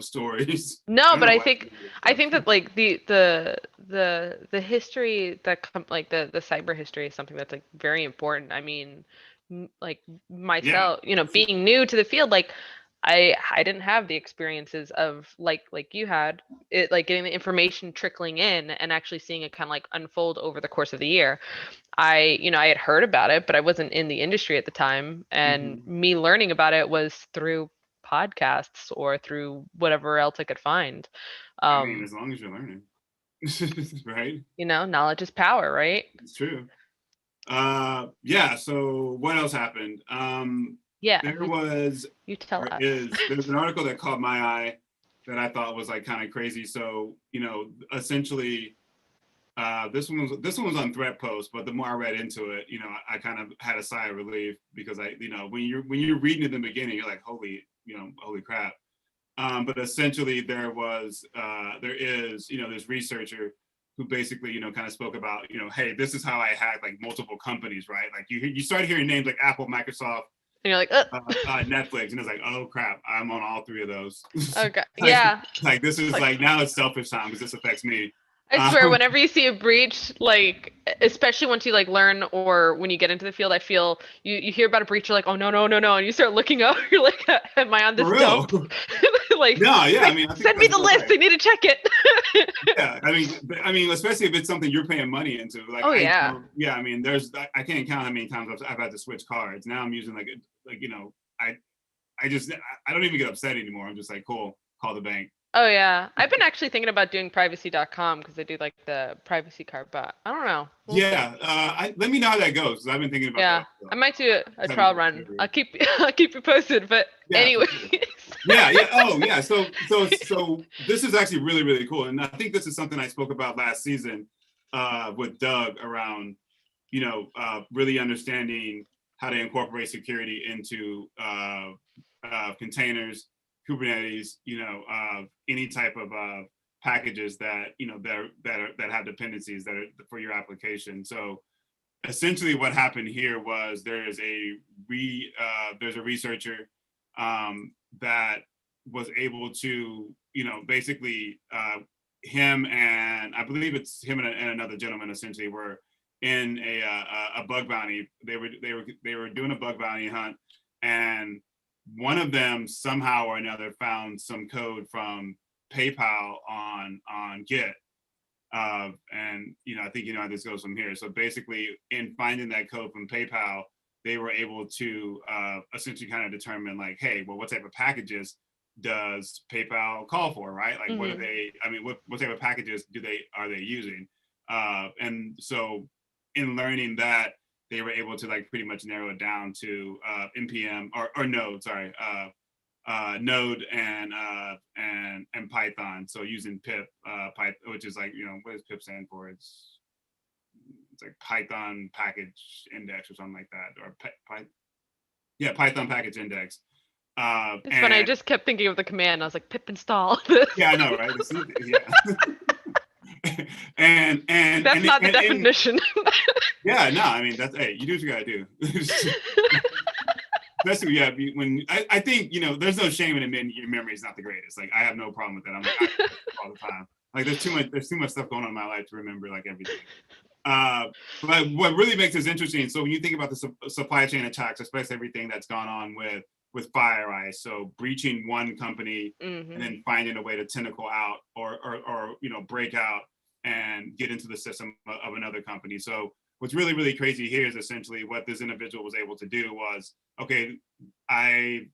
stories. I no, don't but know I why think I stuff. think that like the history that like the cyber history is something that's like very important. I mean, like Yeah, myself, for sure. being new to the field, like I didn't have the experiences of like you had it like getting the information trickling in and actually seeing it kind of like unfold over the course of the year. I had heard about it, but I wasn't in the industry at the time. And Hmm. me learning about it was through podcasts or through whatever else I could find. I mean, Um, as long as you're learning, right? Knowledge is power, right? It's true. Yeah. So what else happened? Yeah, There was, you tell or us. is, there's an article that caught my eye that I thought was like kind of crazy. So, essentially, this one was on Threat Post, but the more I read into it, I kind of had a sigh of relief because when you're reading in the beginning, you're like, holy crap. But essentially, there is, this researcher who basically, kind of spoke about, hey, this is how I hacked like multiple companies, right? Like you start hearing names like Apple, Microsoft, And you're like, Netflix, and it's like, oh crap, I'm on all three of those. okay, like, yeah. like this is Like, like now it's selfish time because this affects me. I swear, Um, whenever you see a breach, like especially once you like learn or when you get into the field, I feel you hear about a breach, you're like, oh no, no, no, no, and you start looking up, you're like, am I on for this real. dump? Like, No, yeah, I quick, mean, I think send me that's the real list. life. I need to check it. Yeah, I mean, especially if it's something you're paying money into. Like, Oh yeah. yeah, I mean, I can't count how many times I've had to switch cards. Now I'm using I don't even get upset anymore. I'm just like, cool, call the bank. Oh yeah. I've been actually thinking about doing privacy.com because they do like the privacy card, but I don't know. We'll see. Yeah, let me know how that goes because I've been thinking about Yeah. that. I might do a Haven't trial done run. it I'll yet. keep I'll keep you posted. But Yeah, for anyways. sure. Yeah, yeah. Oh, yeah. So this is actually really, really cool, and I think this is something I spoke about last season with Doug around, really understanding how to incorporate security into containers, Kubernetes, any type of packages that that have dependencies that are for your application. So essentially, what happened here was there's a researcher that was able to, basically him and I believe it's him and another gentleman essentially were in a bug bounty. They were doing a bug bounty hunt, and one of them somehow or another found some code from PayPal on Git. And I think how this goes from here. So basically, in finding that code from PayPal, they were able to essentially kind of determine like, hey, well, what type of packages does PayPal call for, right? Like, what are Mhm. they? I mean, what type of packages are they using? And so, in learning that, they were able to like pretty much narrow it down to npm or Node, sorry, Node and Python. So using pip, which is like what does pip stand for? It's like Python package index or something like that, or yeah, Python package index. It's funny. I And just kept thinking of the command. I was like, pip install this. yeah, I know, right? Yeah. That's not the And definition. yeah, no, I mean hey, you do what you gotta do. Especially yeah, when I think there's no shame in admitting your memory is not the greatest. Like I have no problem with that. I'm like I all the time. Like there's too much stuff going on in my life to remember like everything. But what really makes this interesting, so when you think about the supply chain attacks, especially everything that's gone on with FireEye, so breaching one company and then finding a way to tentacle out or break out and get into the system of another company. So what's really, really crazy here is essentially what this individual was able to do was, okay, I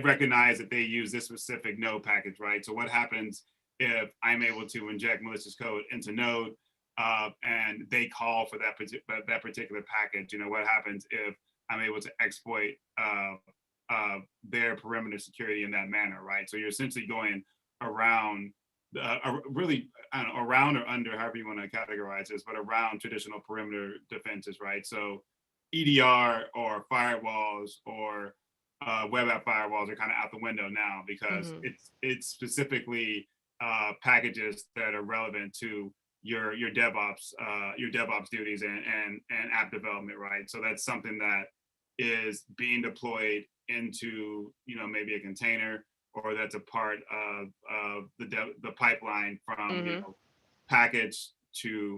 recognize that they use this specific Node package, right? So what happens if I'm able to inject malicious code into Node and they call for that particular package? What happens if I'm able to exploit their perimeter security in that manner, right? So you're essentially going around really, I don't know, around or under, however you want to categorize this, but around traditional perimeter defenses, right? So EDR or firewalls or web app firewalls are kind of out the window now because it's specifically packages that are relevant to your DevOps duties and app development, right? So that's something that is being deployed into maybe a container, or that's a part of the pipeline from package to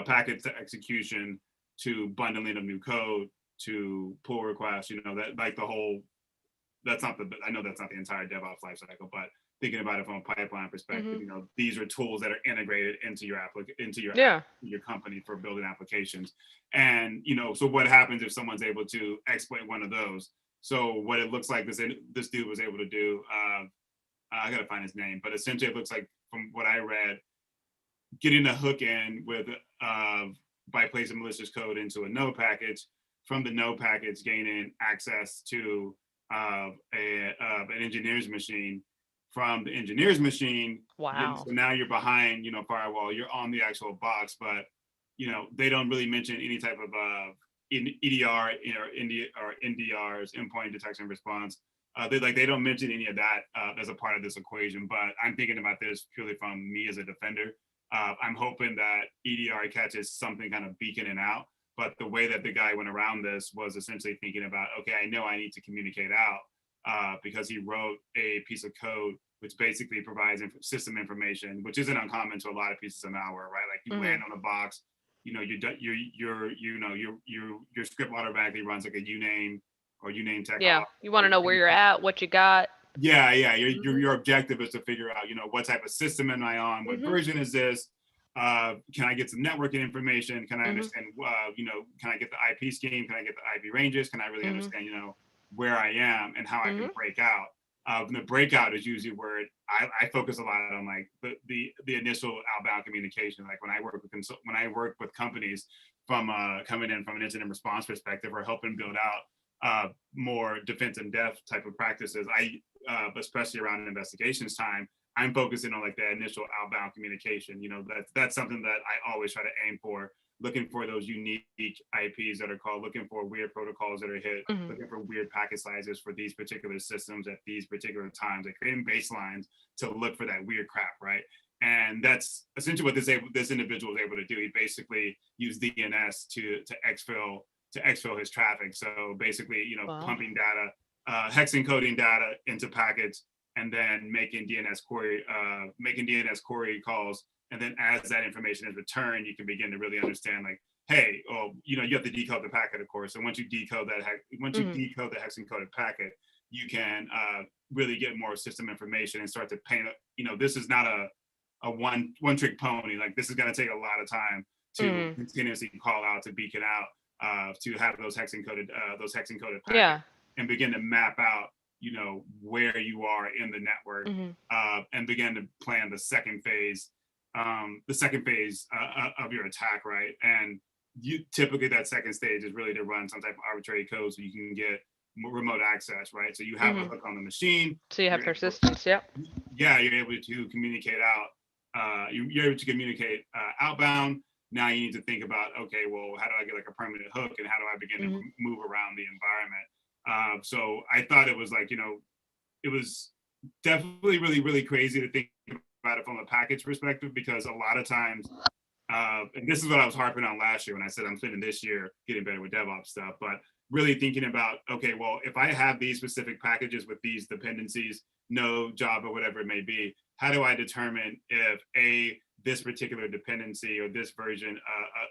package to execution to bundling of new code to pull requests. That like the whole. I know that's not the entire DevOps lifecycle, but thinking about it from a pipeline perspective, these are tools that are integrated into your company for building applications. And so what happens if someone's able to exploit one of those? So what it looks like this dude was able to do, I gotta find his name, but essentially it looks like from what I read, getting a hook in with by placing malicious code into a node package, from the node package gaining access to an engineer's machine, from the engineer's machine. Wow. So now you're behind, firewall, you're on the actual box, but, they don't really mention any type of EDR or NDRs, endpoint detection response. They don't mention any of that as a part of this equation, but I'm thinking about this purely from me as a defender. I'm hoping that EDR catches something kind of beaconing out, but the way that the guy went around this was essentially thinking about, okay, I know I need to communicate out because he wrote a piece of code which basically provides system information, which isn't uncommon to a lot of pieces of malware, right? Like you land on a box, your script automatically runs like a uname or uname tech. Yeah, you want to know where you're at, what you got. Yeah. Your objective is to figure out, what type of system am I on? What version is this? Can I get some networking information? Can I understand, can I get the IP scheme? Can I get the IP ranges? Can I really understand, where I am and how I can break out? And the breakout is usually where I focus a lot on like the initial outbound communication. Like when I work with companies from coming in from an incident response perspective or helping build out more defense in depth type of practices, especially around investigations time, I'm focusing on like the initial outbound communication. That's something that I always try to aim for, looking for those unique IPs that are called, looking for weird protocols that are hit, looking for weird packet sizes for these particular systems at these particular times, like creating baselines to look for that weird crap, right? And that's essentially what this individual was able to do. He basically used DNS to exfil his traffic. So basically, pumping data, hex encoding data into packets, and then making DNS query calls. And then as that information is returned, you can begin to really understand, like, hey, you have to decode the packet, of course. And once you decode the hex encoded packet, you can really get more system information and start to paint. This is not a one trick pony. Like this is going to take a lot of time to continuously call out, to beacon out, to have those hex encoded packets and begin to map out, where you are in the network, and begin to plan the second phase of your attack, right? And typically that second stage is really to run some type of arbitrary code so you can get remote access, right? So you have a hook on the machine. So you have persistence, yep. Yeah, you're able to communicate out. You're able to communicate outbound. Now you need to think about, okay, well, how do I get like a permanent hook, and how do I begin to move around the environment? So I thought it was like, it was definitely really, really crazy to think about it from a package perspective, because a lot of times, and this is what I was harping on last year when I said I'm spending this year getting better with DevOps stuff, but really thinking about, okay, well, if I have these specific packages with these dependencies, Node, Java, whatever it may be, how do I determine if this particular dependency or this version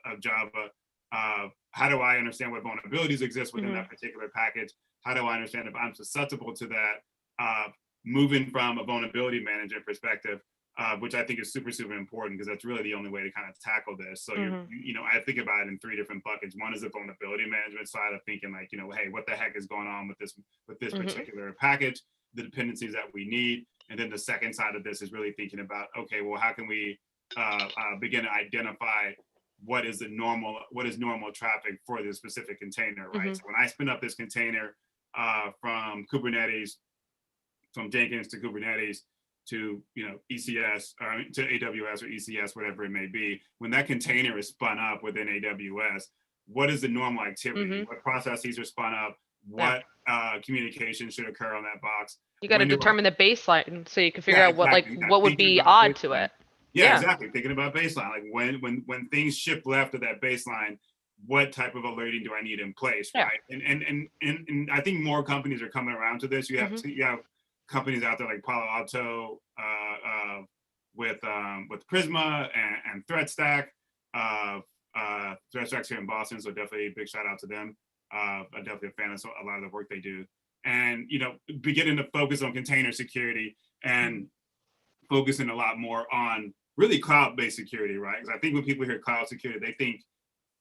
of Java, how do I understand what vulnerabilities exist within that particular package? How do I understand if I'm susceptible to that? Moving from a vulnerability management perspective, which I think is super, super important, because that's really the only way to kind of tackle this. So I think about it in three different buckets. One is the vulnerability management side of thinking like, hey, what the heck is going on with this particular package, the dependencies that we need. And then the second side of this is really thinking about, okay, well, how can we begin to identify what is normal traffic for this specific container, right? So when I spin up this container from Kubernetes, from Jenkins to Kubernetes to ECS or to AWS or ECS, whatever it may be, when that container is spun up within AWS, what is the normal activity? What processes are spun up? What communication should occur on that box? You got to determine the baseline so you can figure out what would be odd to it. Yeah, exactly. Thinking about baseline, like when things shift left of that baseline, what type of alerting do I need in place, right? And I think more companies are coming around to this. You have companies out there like Palo Alto with Prisma and ThreatStack. ThreatStack's here in Boston, so definitely a big shout out to them. I'm definitely a fan of a lot of the work they do. And beginning to focus on container security and focusing a lot more on really cloud-based security, right? Because I think when people hear cloud security, they think,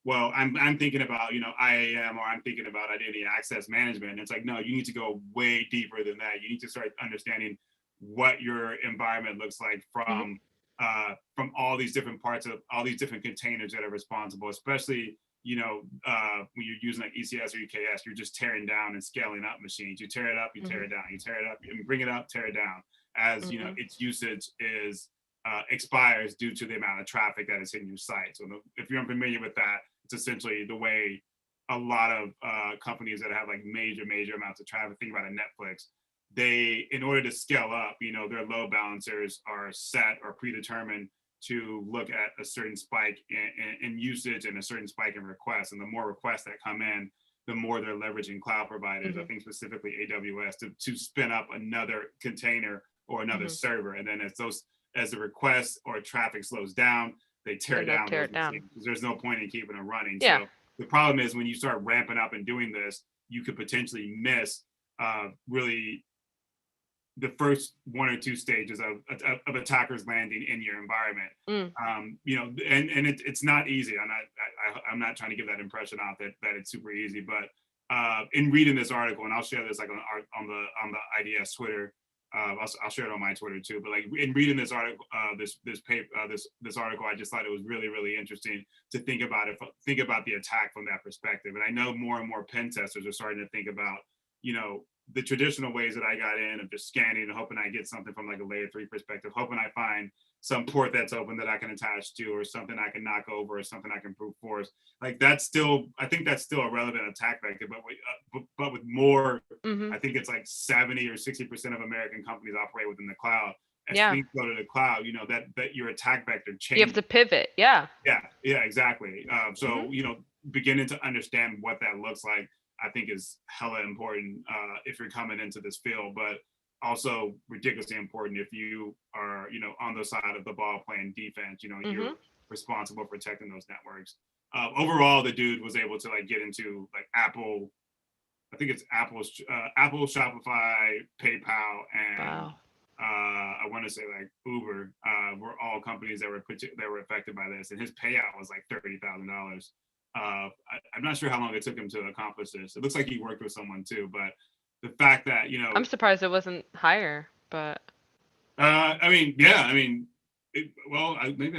well, I'm thinking about, IAM, or I'm thinking about identity access management. And it's like, no, you need to go way deeper than that. You need to start understanding what your environment looks like from from all these different parts of all these different containers that are responsible, especially, when you're using like ECS or EKS, you're just tearing down and scaling up machines. You tear it up, you tear it down, you tear it up, and bring it up, tear it down, as its usage is expires due to the amount of traffic that is hitting your site. So if you're unfamiliar with that, it's essentially the way a lot of companies that have like major amounts of traffic, think about a Netflix, they, in order to scale up, their load balancers are set or predetermined to look at a certain spike in usage and a certain spike in requests. And the more requests that come in, the more they're leveraging cloud providers, I think specifically AWS, to spin up another container or another server. And then as the request or traffic slows down, they tear down those machines. There's no point in keeping them running. Yeah. So the problem is when you start ramping up and doing this, you could potentially miss really the first 1 or 2 stages of attackers landing in your environment. And it's not easy. I'm not trying to give that impression out that it's super easy, but in reading this article, and I'll share this like on the IDS Twitter, I'll share it on my Twitter too. But like in reading this article, this article, I just thought it was really interesting to think about the attack from that perspective. And I know more and more pen testers are starting to think about, the traditional ways that I got in of just scanning and hoping I get something from like a layer 3 perspective, hoping I find some port that's open that I can attach to, or something I can knock over, or something I can brute force. Like I think that's still a relevant attack vector, but with more, I think it's like 70 or 60% of American companies operate within the cloud. As things go to the cloud, that your attack vector changes. You have to pivot. Yeah, exactly. So, beginning to understand what that looks like, I think is hella important if you're coming into this field, but also ridiculously important if you are, on the side of the ball playing defense. You're responsible for protecting those networks. Overall, the dude was able to like get into like Apple. I think it's Apple, Shopify, PayPal, and I want to say like Uber were all companies that were affected by this, and his payout was like $30,000. I'm not sure how long it took him to accomplish this. It looks like he worked with someone too, but the fact that, I'm surprised it wasn't higher, but maybe I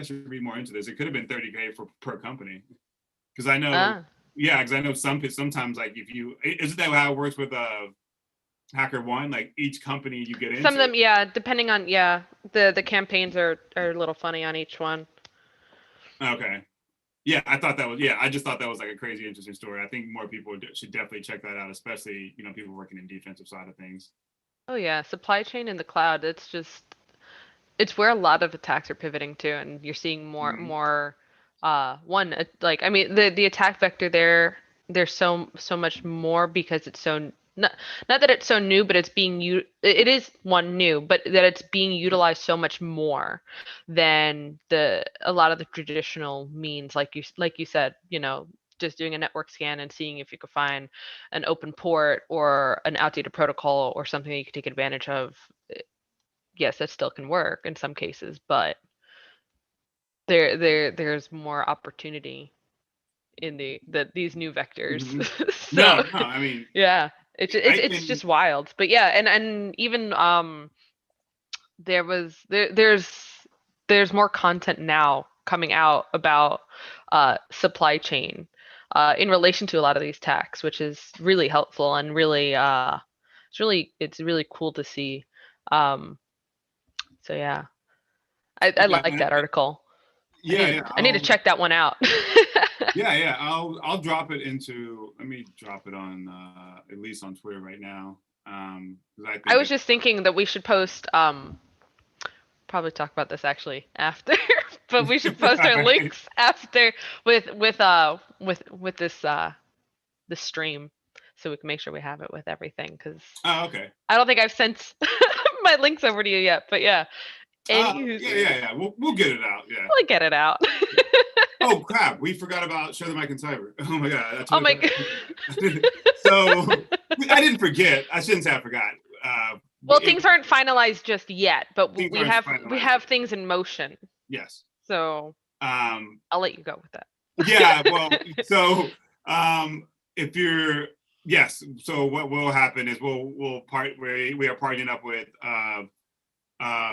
should read more into this. It could have been $30K per company, because I know, because I know sometimes like isn't that how it works with HackerOne? Like each company you get into. Some of them, depending on the campaigns are a little funny on each one. Okay. Yeah, I just thought that was like a crazy interesting story. I think more people should definitely check that out, especially, people working in defensive side of things. Oh yeah, supply chain in the cloud, it's where a lot of attacks are pivoting to, and you're seeing more the attack vector there's so much more because it's so not that it's so new, but it is new, but that it's being utilized so much more than a lot of the traditional means, like you said, just doing a network scan and seeing if you could find an open port or an outdated protocol or something that you could take advantage of. Yes, that still can work in some cases, but there's more opportunity in these new vectors. No, I mean, yeah. It's just wild, but and even there's more content now coming out about supply chain in relation to a lot of these attacks, which is really helpful and really it's really cool to see. So yeah, I like that article. I need to check that one out. I'll drop it into. Let me drop it on at least on Twitter right now. I was just thinking that we should post. Probably talk about this actually after, but we should post our links after with this this stream, so we can make sure we have it with everything. Because okay. I don't think I've sent my links over to you yet, but yeah. We'll get it out. Yeah, we'll get it out. Oh crap! We forgot about Share the Mic and Cyber. Oh my god! Oh my god! So I didn't forget. I shouldn't say I forgot. Well, things aren't finalized just yet, but we have things in motion. Yes. So I'll let you go with that. Yeah. Well, so if you're so what will happen is we are partnering up with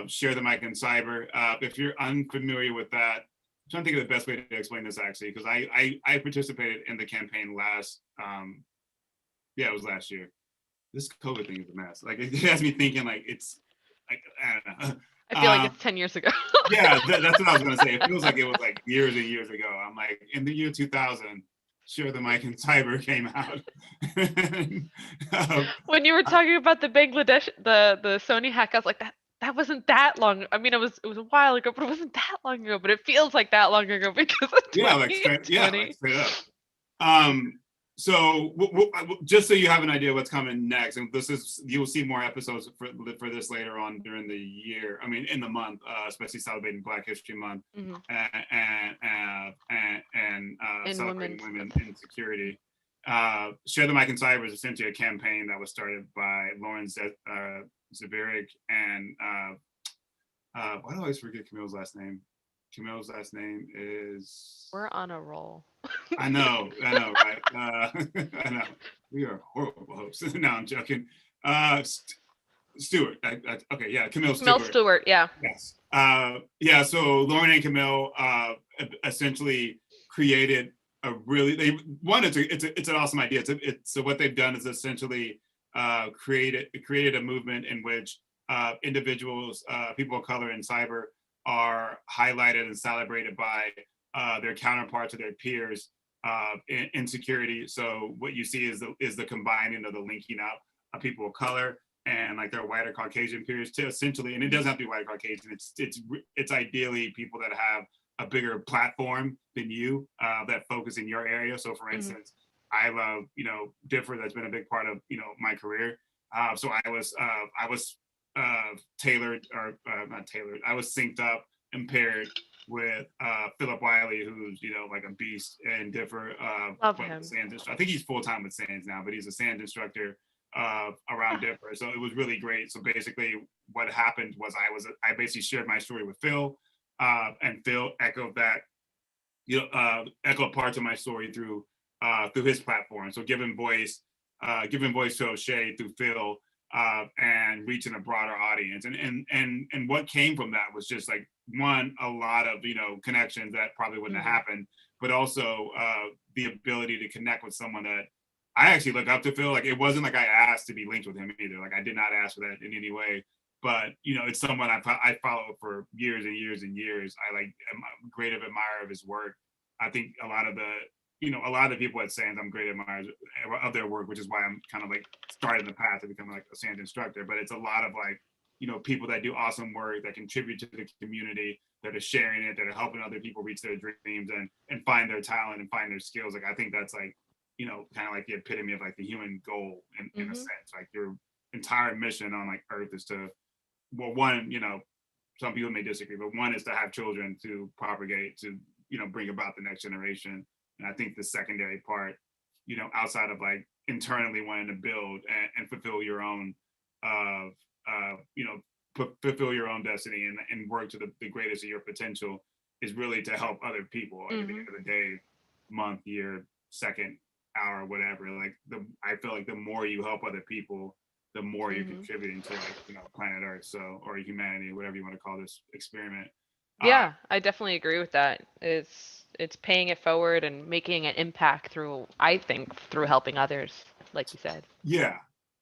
Share the Mic in Cyber. If you're unfamiliar with that, I'm trying to think of the best way to explain this actually, because I participated in the campaign it was last year. This COVID thing is a mess. Like it has me thinking like it's like I don't know. I feel like it's 10 years ago. Yeah, that's what I was gonna say. It feels like it was like years and years ago. I'm like in the year 2000, Share the Mic in Cyber came out. When you were talking about the Bangladesh, the Sony hack, I was like that wasn't that long. I mean, it was a while ago, but it wasn't that long ago. But it feels like that long ago because of yeah, like 2020. straight up. So just so you have an idea what's coming next, and you'll see more episodes for this later on during the year. I mean, in the month, especially celebrating Black History Month and celebrating women in security. Share the Mic in Cyber is essentially a campaign that was started by Lauren Zabirik and why do I always forget Camille's last name? Camille's last name is. We're on a roll. I know, right? I know. We are horrible hosts. No, I'm joking. Stewart. Okay, yeah, Camille Stewart. Camille Stewart, yeah. Yes. So Lauren and Camille essentially created it's an awesome idea. So what they've done is essentially created a movement in which individuals, people of color in cyber, are highlighted and celebrated by their counterparts or their peers in security. So what you see is the combining of the linking up of people of color and like their white or Caucasian peers to essentially, and it doesn't have to be white or Caucasian. It's ideally people that have a bigger platform than you that focus in your area. So for instance, I love Differ. That's been a big part of my career. So I was tailored or not tailored. I was synced up and paired with Philip Wiley, who's like a beast and Differ. Love him. I think he's full time with Sands now, but he's a Sands instructor around Differ. So it was really great. So basically, what happened was I basically shared my story with Phil, and Phil echoed that, echoed parts of my story through his platform. So giving voice to O'Shea through Phil. And reaching a broader audience, and what came from that was just like a lot of connections that probably wouldn't have happened, but also the ability to connect with someone that I actually look up to. Phil, like it wasn't like I asked to be linked with him either. Like I did not ask for that in any way, but it's someone I follow for years and years and years. I am a great admirer of his work. I think a lot of the people at Sands, I'm great admirers of their work, which is why I'm kind of like starting the path to become like a Sands instructor. But it's a lot of like, people that do awesome work, that contribute to the community, that are sharing it, that are helping other people reach their dreams and find their talent and find their skills. Like I think that's like, kind of like the epitome of like the human goal in a sense. Like your entire mission on like Earth is to, well, one, some people may disagree, but one is to have children to propagate, to bring about the next generation. And I think the secondary part, outside of like internally wanting to build and fulfill your own, fulfill your own destiny and work to the greatest of your potential, is really to help other people. Like at the end of the day, month, year, second, hour, whatever. Like I feel like the more you help other people, the more you're contributing to like planet Earth, or humanity, whatever you want to call this experiment. Yeah, I definitely agree with that. It's paying it forward and making an impact through helping others, like you said. Yeah.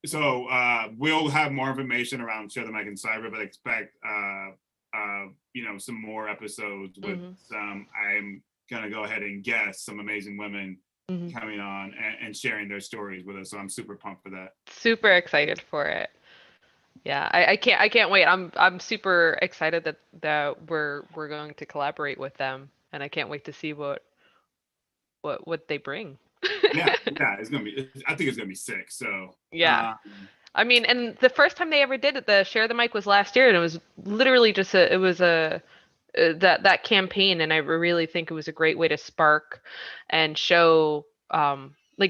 So we'll have more information around Share the Mic in Cyber, but expect some more episodes with some. I'm gonna go ahead and guess some amazing women coming on and sharing their stories with us. So I'm super pumped for that. Super excited for it. Yeah, I can't wait. I'm super excited that we're going to collaborate with them, and I can't wait to see what they bring. yeah, it's gonna be. I think it's gonna be sick. So yeah, I mean, and the first time they ever did it, the Share the Mic, was last year, and it was literally just that campaign, and I really think it was a great way to spark and show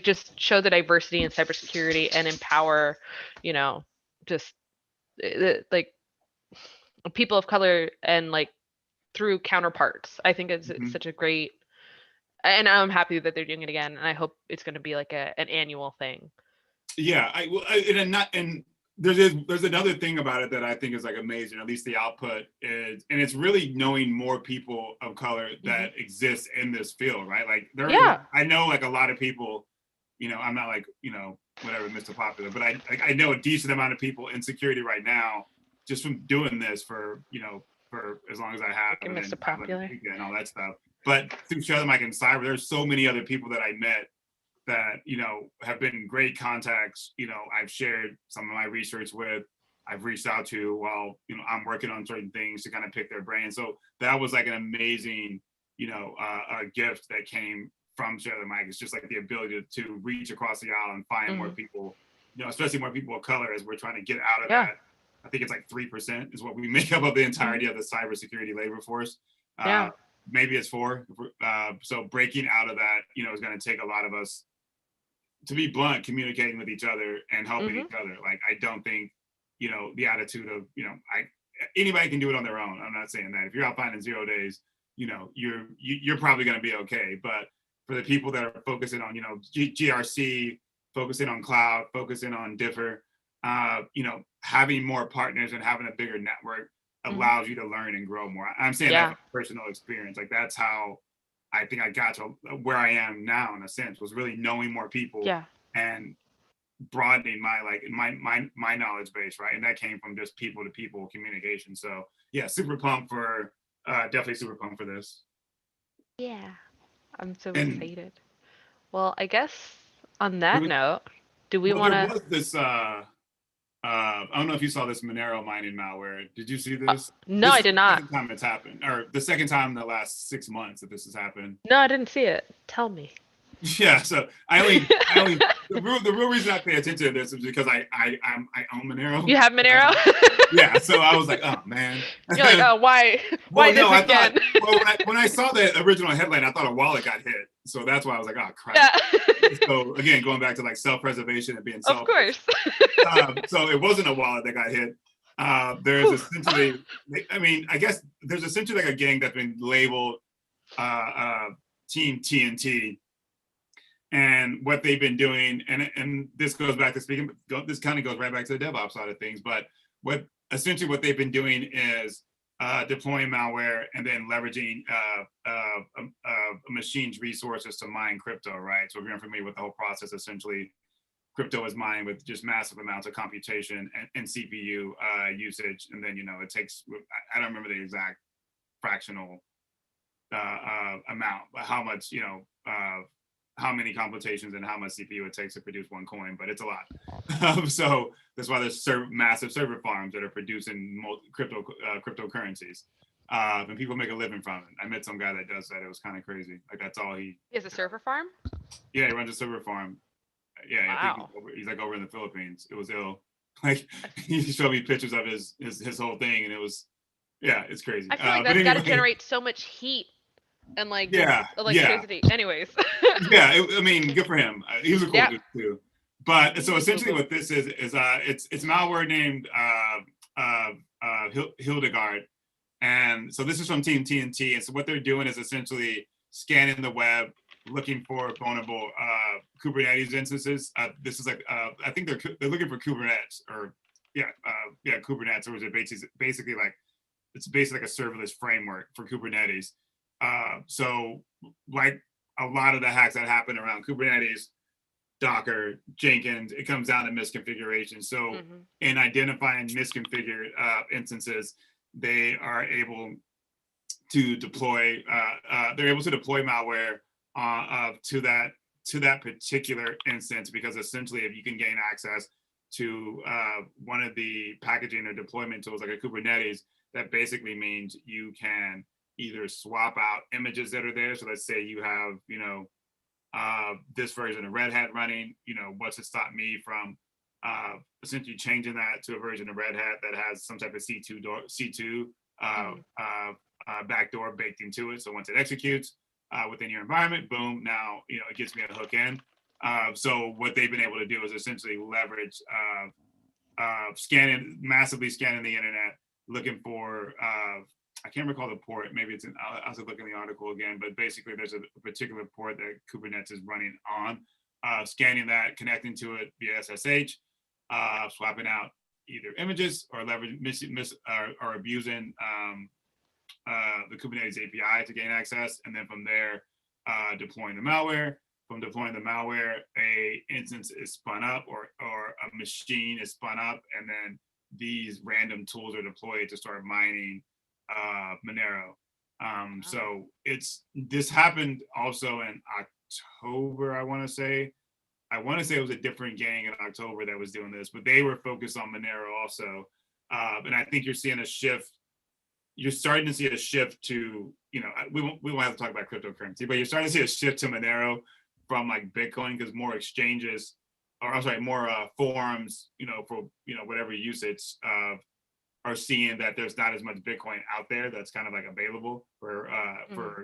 just show the diversity in cybersecurity and empower, just like people of color and like through counterparts. I think it's such a great, and I'm happy that they're doing it again, and I hope it's going to be like an annual thing. Yeah, there's another thing about it that I think is like amazing, at least the output is, and it's really knowing more people of color that exist in this field, right? Like Yeah. I know like a lot of people, I'm not like, whatever, Mr. Popular, but I know a decent amount of people in security right now just from doing this for, for as long as I have, Like and Mr. Popular. and all that stuff. But through Share the Mic and Cyber, there's so many other people that I met that have been great contacts. I've shared some of my research with, I've reached out to while I'm working on certain things to kind of pick their brain. So that was like an amazing gift that came from Share the Mic. It's just like the ability to reach across the aisle and find more people, especially more people of color, as we're trying to get out of that. I think it's like 3% is what we make up of the entirety of the cybersecurity labor force. Maybe it's 4. So breaking out of that, is going to take a lot of us, to be blunt, communicating with each other and helping each other. Like, I don't think, the attitude of, anybody can do it on their own. I'm not saying that. If you're out finding 0 days, you're probably going to be okay. But for the people that are focusing on, GRC, focusing on cloud, focusing on differ, having more partners and having a bigger network allows you to learn and grow more. I'm saying that from personal experience. Like, that's how I think I got to where I am now, in a sense, was really knowing more people and broadening my knowledge base, right? And that came from just people to people communication. So yeah, super pumped for definitely super pumped for this. Yeah, I'm so excited. Well, I guess on that note, do we want to? There was this. I don't know if you saw this Monero mining malware. Did you see this? No, this I did not. The second time it's happened, or the second time in the last 6 months that this has happened. No, I didn't see it. Tell me. Yeah, so I only the real reason I pay attention to this is because I own Monero. You have Monero? Yeah, so I was like, oh man. You're like, oh, why this again? When I saw the original headline, I thought a wallet got hit. So that's why I was like, oh crap. Yeah. So again, going back to like self-preservation and being selfish. Of course. So it wasn't a wallet that got hit. There's essentially, I guess there's essentially like a gang that's been labeled Team TNT. And what they've been doing, and this goes back to this kind of goes right back to the DevOps side of things, but what they've been doing is deploying malware and then leveraging a machine's resources to mine crypto, right? So if you're familiar with the whole process, essentially crypto is mined with just massive amounts of computation and CPU usage. And then, it takes, I don't remember the exact fractional amount, but how much, how many computations and how much CPU it takes to produce one coin, but it's a lot. So that's why there's massive server farms that are producing cryptocurrencies. And people make a living from it. I met some guy that does that. It was kind of crazy. Like, that's all he has a server farm? Yeah, he runs a server farm. Yeah, wow. I think he's like over in the Philippines. It was ill. Like, he showed me pictures of his whole thing, and it was, it's crazy. I feel like that's got to generate so much heat and like electricity. Yeah. Anyways. Yeah, good for him. He was a cool dude too. But so essentially, what this is it's malware named Hildegard, and so this is from Team TNT. And so what they're doing is essentially scanning the web, looking for vulnerable Kubernetes instances. This is like I think they're looking for Kubernetes Kubernetes, or is it basically like it's basically like a serverless framework for Kubernetes. So like a lot of the hacks that happen around Kubernetes, Docker, Jenkins, it comes down to misconfiguration. So in identifying misconfigured instances, they are able to deploy malware to that particular instance, because essentially if you can gain access to one of the packaging or deployment tools like a Kubernetes, that basically means you can either swap out images that are there. So let's say you have, this version of Red Hat running, what's to stop me from essentially changing that to a version of Red Hat that has some type of C2 backdoor baked into it. So once it executes within your environment, boom, now, it gets me a hook in. So what they've been able to do is essentially leverage massively scanning the internet, looking for, I can't recall the port. Maybe it's I was looking at the article again, but basically there's a particular port that Kubernetes is running on, scanning that, connecting to it via SSH, swapping out either images or leverage or abusing the Kubernetes API to gain access, and then from there deploying the malware. From deploying the malware, a instance is spun up or a machine is spun up, and then these random tools are deployed to start mining Monero. So this happened also in October, I want to say. I want to say it was a different gang in October that was doing this, but they were focused on Monero also. And I think you're seeing a shift. You're starting to see a shift to, we won't have to talk about cryptocurrency, but you're starting to see a shift to Monero from like Bitcoin, because more exchanges, or I'm sorry, more forums, for whatever usage, are seeing that there's not as much Bitcoin out there that's kind of like available for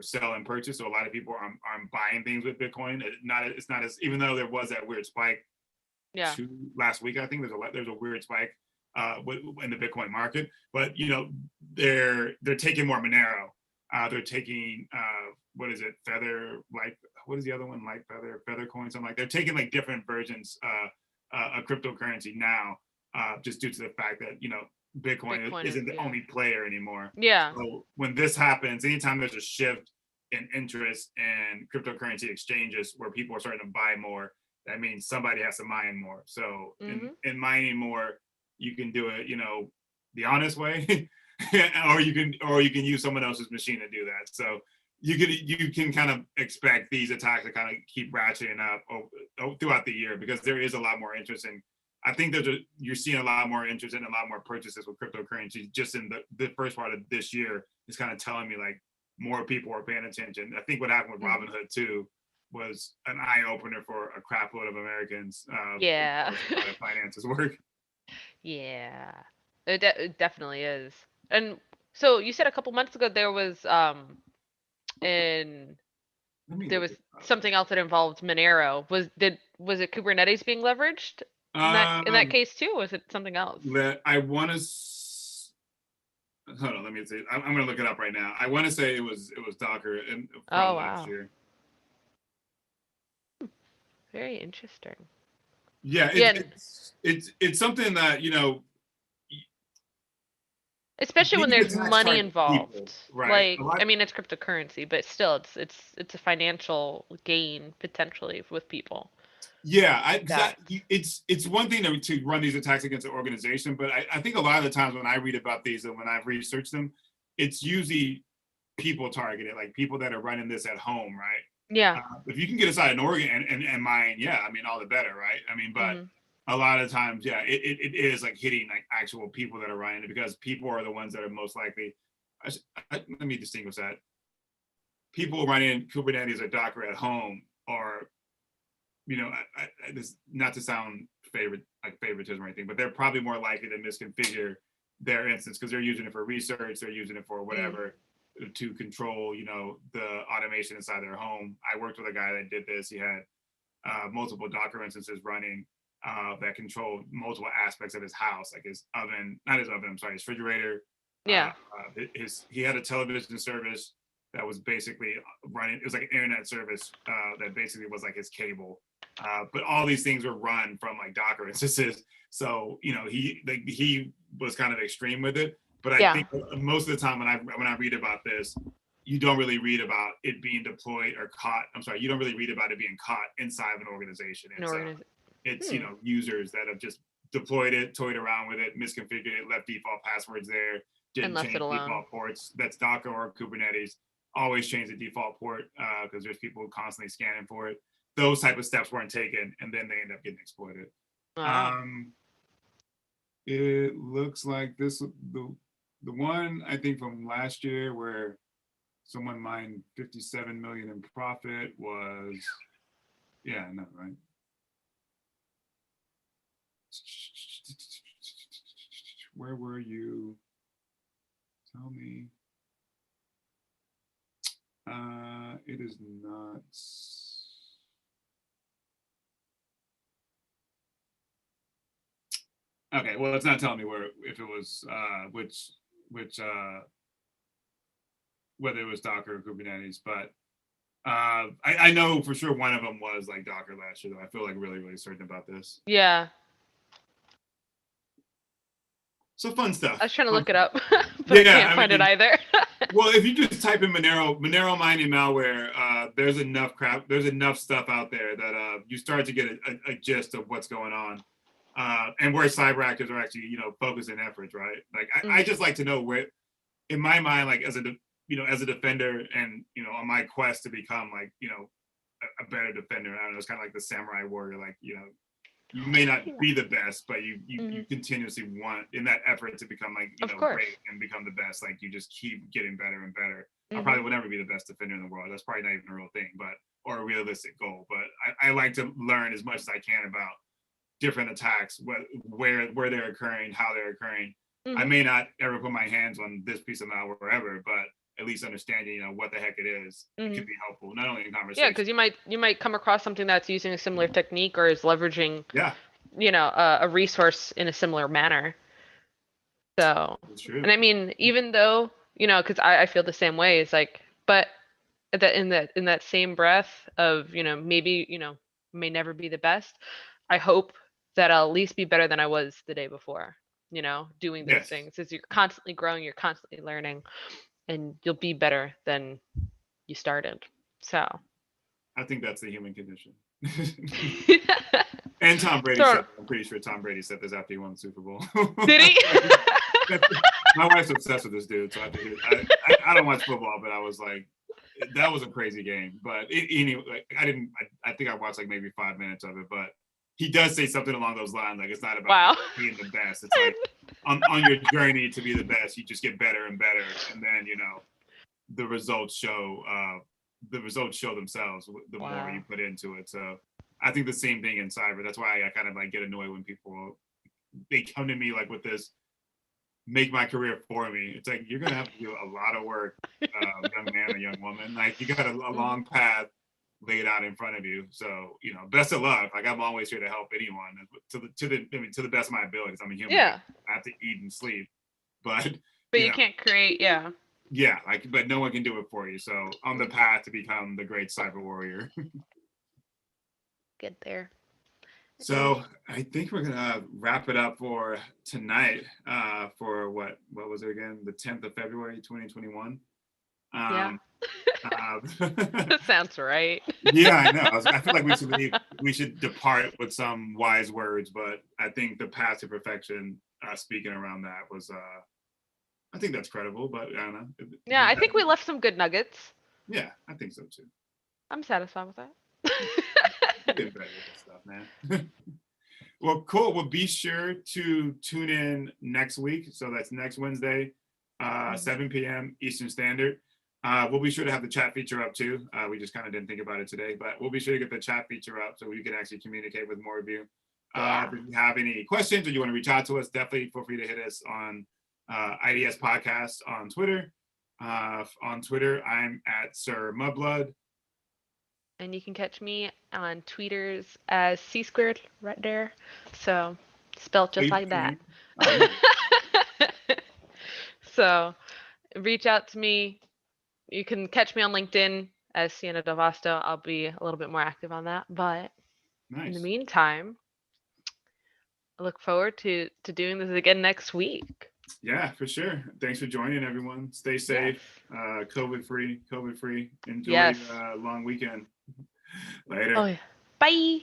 sell and purchase. So a lot of people are buying things with Bitcoin. It's not as, even though there was that weird spike last week, I think there's a weird spike in the Bitcoin market, but they're taking more Monero. They're taking what is it, what is the other one, feather coin, something like. They're taking like different versions of cryptocurrency now, just due to the fact that Bitcoin isn't the only player anymore. Yeah. So when this happens, anytime there's a shift in interest in cryptocurrency exchanges where people are starting to buy more, that means somebody has to mine more. So in mining more, you can do it, the honest way, or you can use someone else's machine to do that. So you can kind of expect these attacks to kind of keep ratcheting up throughout the year, because there is a lot more interest in. I think you're seeing a lot more interest in a lot more purchases with cryptocurrency just in the first part of this year. Is kind of telling me like more people are paying attention. I think what happened with Robinhood too was an eye opener for a crap load of Americans. How finances work. Yeah, it definitely is. And so you said a couple months ago there was something else that involved Monero. Was it Kubernetes being leveraged in that case too? Or was it something else? I want to hold on. Let me see. I'm going to look it up right now. I want to say it was Docker from last year. Very interesting. Yeah, it's something that especially when there's money involved, people, right? Like I mean, it's cryptocurrency, but still, it's a financial gain potentially with people. Yeah, it's one thing to run these attacks against an organization, but I think a lot of the times when I read about these and when I've researched them, it's usually people targeted, like people that are running this at home, right? Yeah. If you can get inside an organ and mine, yeah, I mean, all the better, right? I mean, but a lot of times, yeah, it is like hitting like actual people that are running it, because people are the ones that are most likely. Let me distinguish that. People running Kubernetes or Docker at home are, this, not to sound favoritism or anything, but they're probably more likely to misconfigure their instance because they're using it for research, they're using it for whatever. To control, the automation inside their home. I worked with a guy that did this. He had multiple Docker instances running that controlled multiple aspects of his house, like his oven, not his oven, I'm sorry, his refrigerator. Yeah. He had a television service that was basically running. It was like an internet service that basically was like his cable. But all these things were run from like Docker instances. So he was kind of extreme with it. But I think most of the time when I read about this, you don't really read about it being deployed or caught. I'm sorry, you don't really read about it being caught inside of an organization. It's users that have just deployed it, toyed around with it, misconfigured it, left default passwords there, didn't change default ports. That's Docker or Kubernetes. Always change the default port because there's people constantly scanning for it. Those type of steps weren't taken, and then they end up getting exploited. It looks like the one I think from last year where someone mined 57 million in profit was, right? Where were you? Tell me. It is not. Okay, well, it's not telling me if it was whether it was Docker or Kubernetes, but I know for sure one of them was like Docker last year, though. I feel like really, really certain about this. Yeah. So fun stuff. I was trying to Fun look it stuff. up, but Yeah, I can't find it either. well, if you just type in Monero mining malware, there's enough stuff out there that you start to get a gist of what's going on, and where cyber actors are actually, focusing efforts, right? Like I just like to know where, in my mind, like as a defender, and on my quest to become like a better defender. I don't know, it's kind of like the samurai warrior, like you may not be the best, but you continuously want, in that effort to become like great and become the best, like you just keep getting better and better. I probably will never be the best defender in the world. That's probably not even a real thing, or a realistic goal. But I like to learn as much as I can about different attacks, where they're occurring, how they're occurring. I may not ever put my hands on this piece of malware ever, but at least understanding what the heck it is can be helpful, not only in conversation. Yeah, because you might come across something that's using a similar technique or is leveraging a resource in a similar manner. So, and I mean, even though because I feel the same way. It's like, but in that same breath of maybe may never be the best. I hope that I'll at least be better than I was the day before. Doing those things, as you're constantly growing, you're constantly learning, and you'll be better than you started. So I think that's the human condition. And Tom Brady said, I'm pretty sure Tom Brady said this after he won the Super Bowl. Did he? My wife's obsessed with this dude, so I don't watch football, but I was like, that was a crazy game. But anyway, I think I watched like maybe 5 minutes of it, but he does say something along those lines, like it's not about being the best. It's like on your journey to be the best, you just get better and better, and then the results show themselves the more you put into it. So I think the same thing in cyber. That's why I kind of like get annoyed when they come to me like with this, make my career for me. It's like, you're gonna have to do a lot of work, young man or young woman. Like, you got a long path laid out in front of you. So best of luck. Like, I'm always here to help anyone to the best of my abilities. I'm a human. Yeah. I have to eat and sleep, but you can't create. Yeah. Yeah, but no one can do it for you. So on the path to become the great cyber warrior. Get there. So I think we're gonna wrap it up for tonight. For what was it again? The 10th of February, 2021. Yeah. That sounds right. Yeah, I know. I feel like we should depart with some wise words, but I think the path to perfection, speaking around that, was I think that's credible, but I don't know. Yeah, I think we left some good nuggets. Yeah, I think so too. I'm satisfied with that. Been better with this stuff, man. Well, cool. Well, be sure to tune in next week. So that's next Wednesday, 7 p.m. Eastern Standard. We'll be sure to have the chat feature up too. We just kind of didn't think about it today, but we'll be sure to get the chat feature up so we can actually communicate with more of you. If you have any questions or you want to reach out to us, definitely feel free to hit us on IDS Podcast on Twitter. On Twitter, I'm at Sir Mudblood. And you can catch me on tweeters as C squared right there. So spelled just like that. So reach out to me. You can catch me on LinkedIn as Sienna Devasto. I'll be a little bit more active on that. But in the meantime, I look forward to doing this again next week. Yeah, for sure. Thanks for joining, everyone. Stay safe. COVID free. Enjoy long weekend. Later. Oh, yeah. Bye.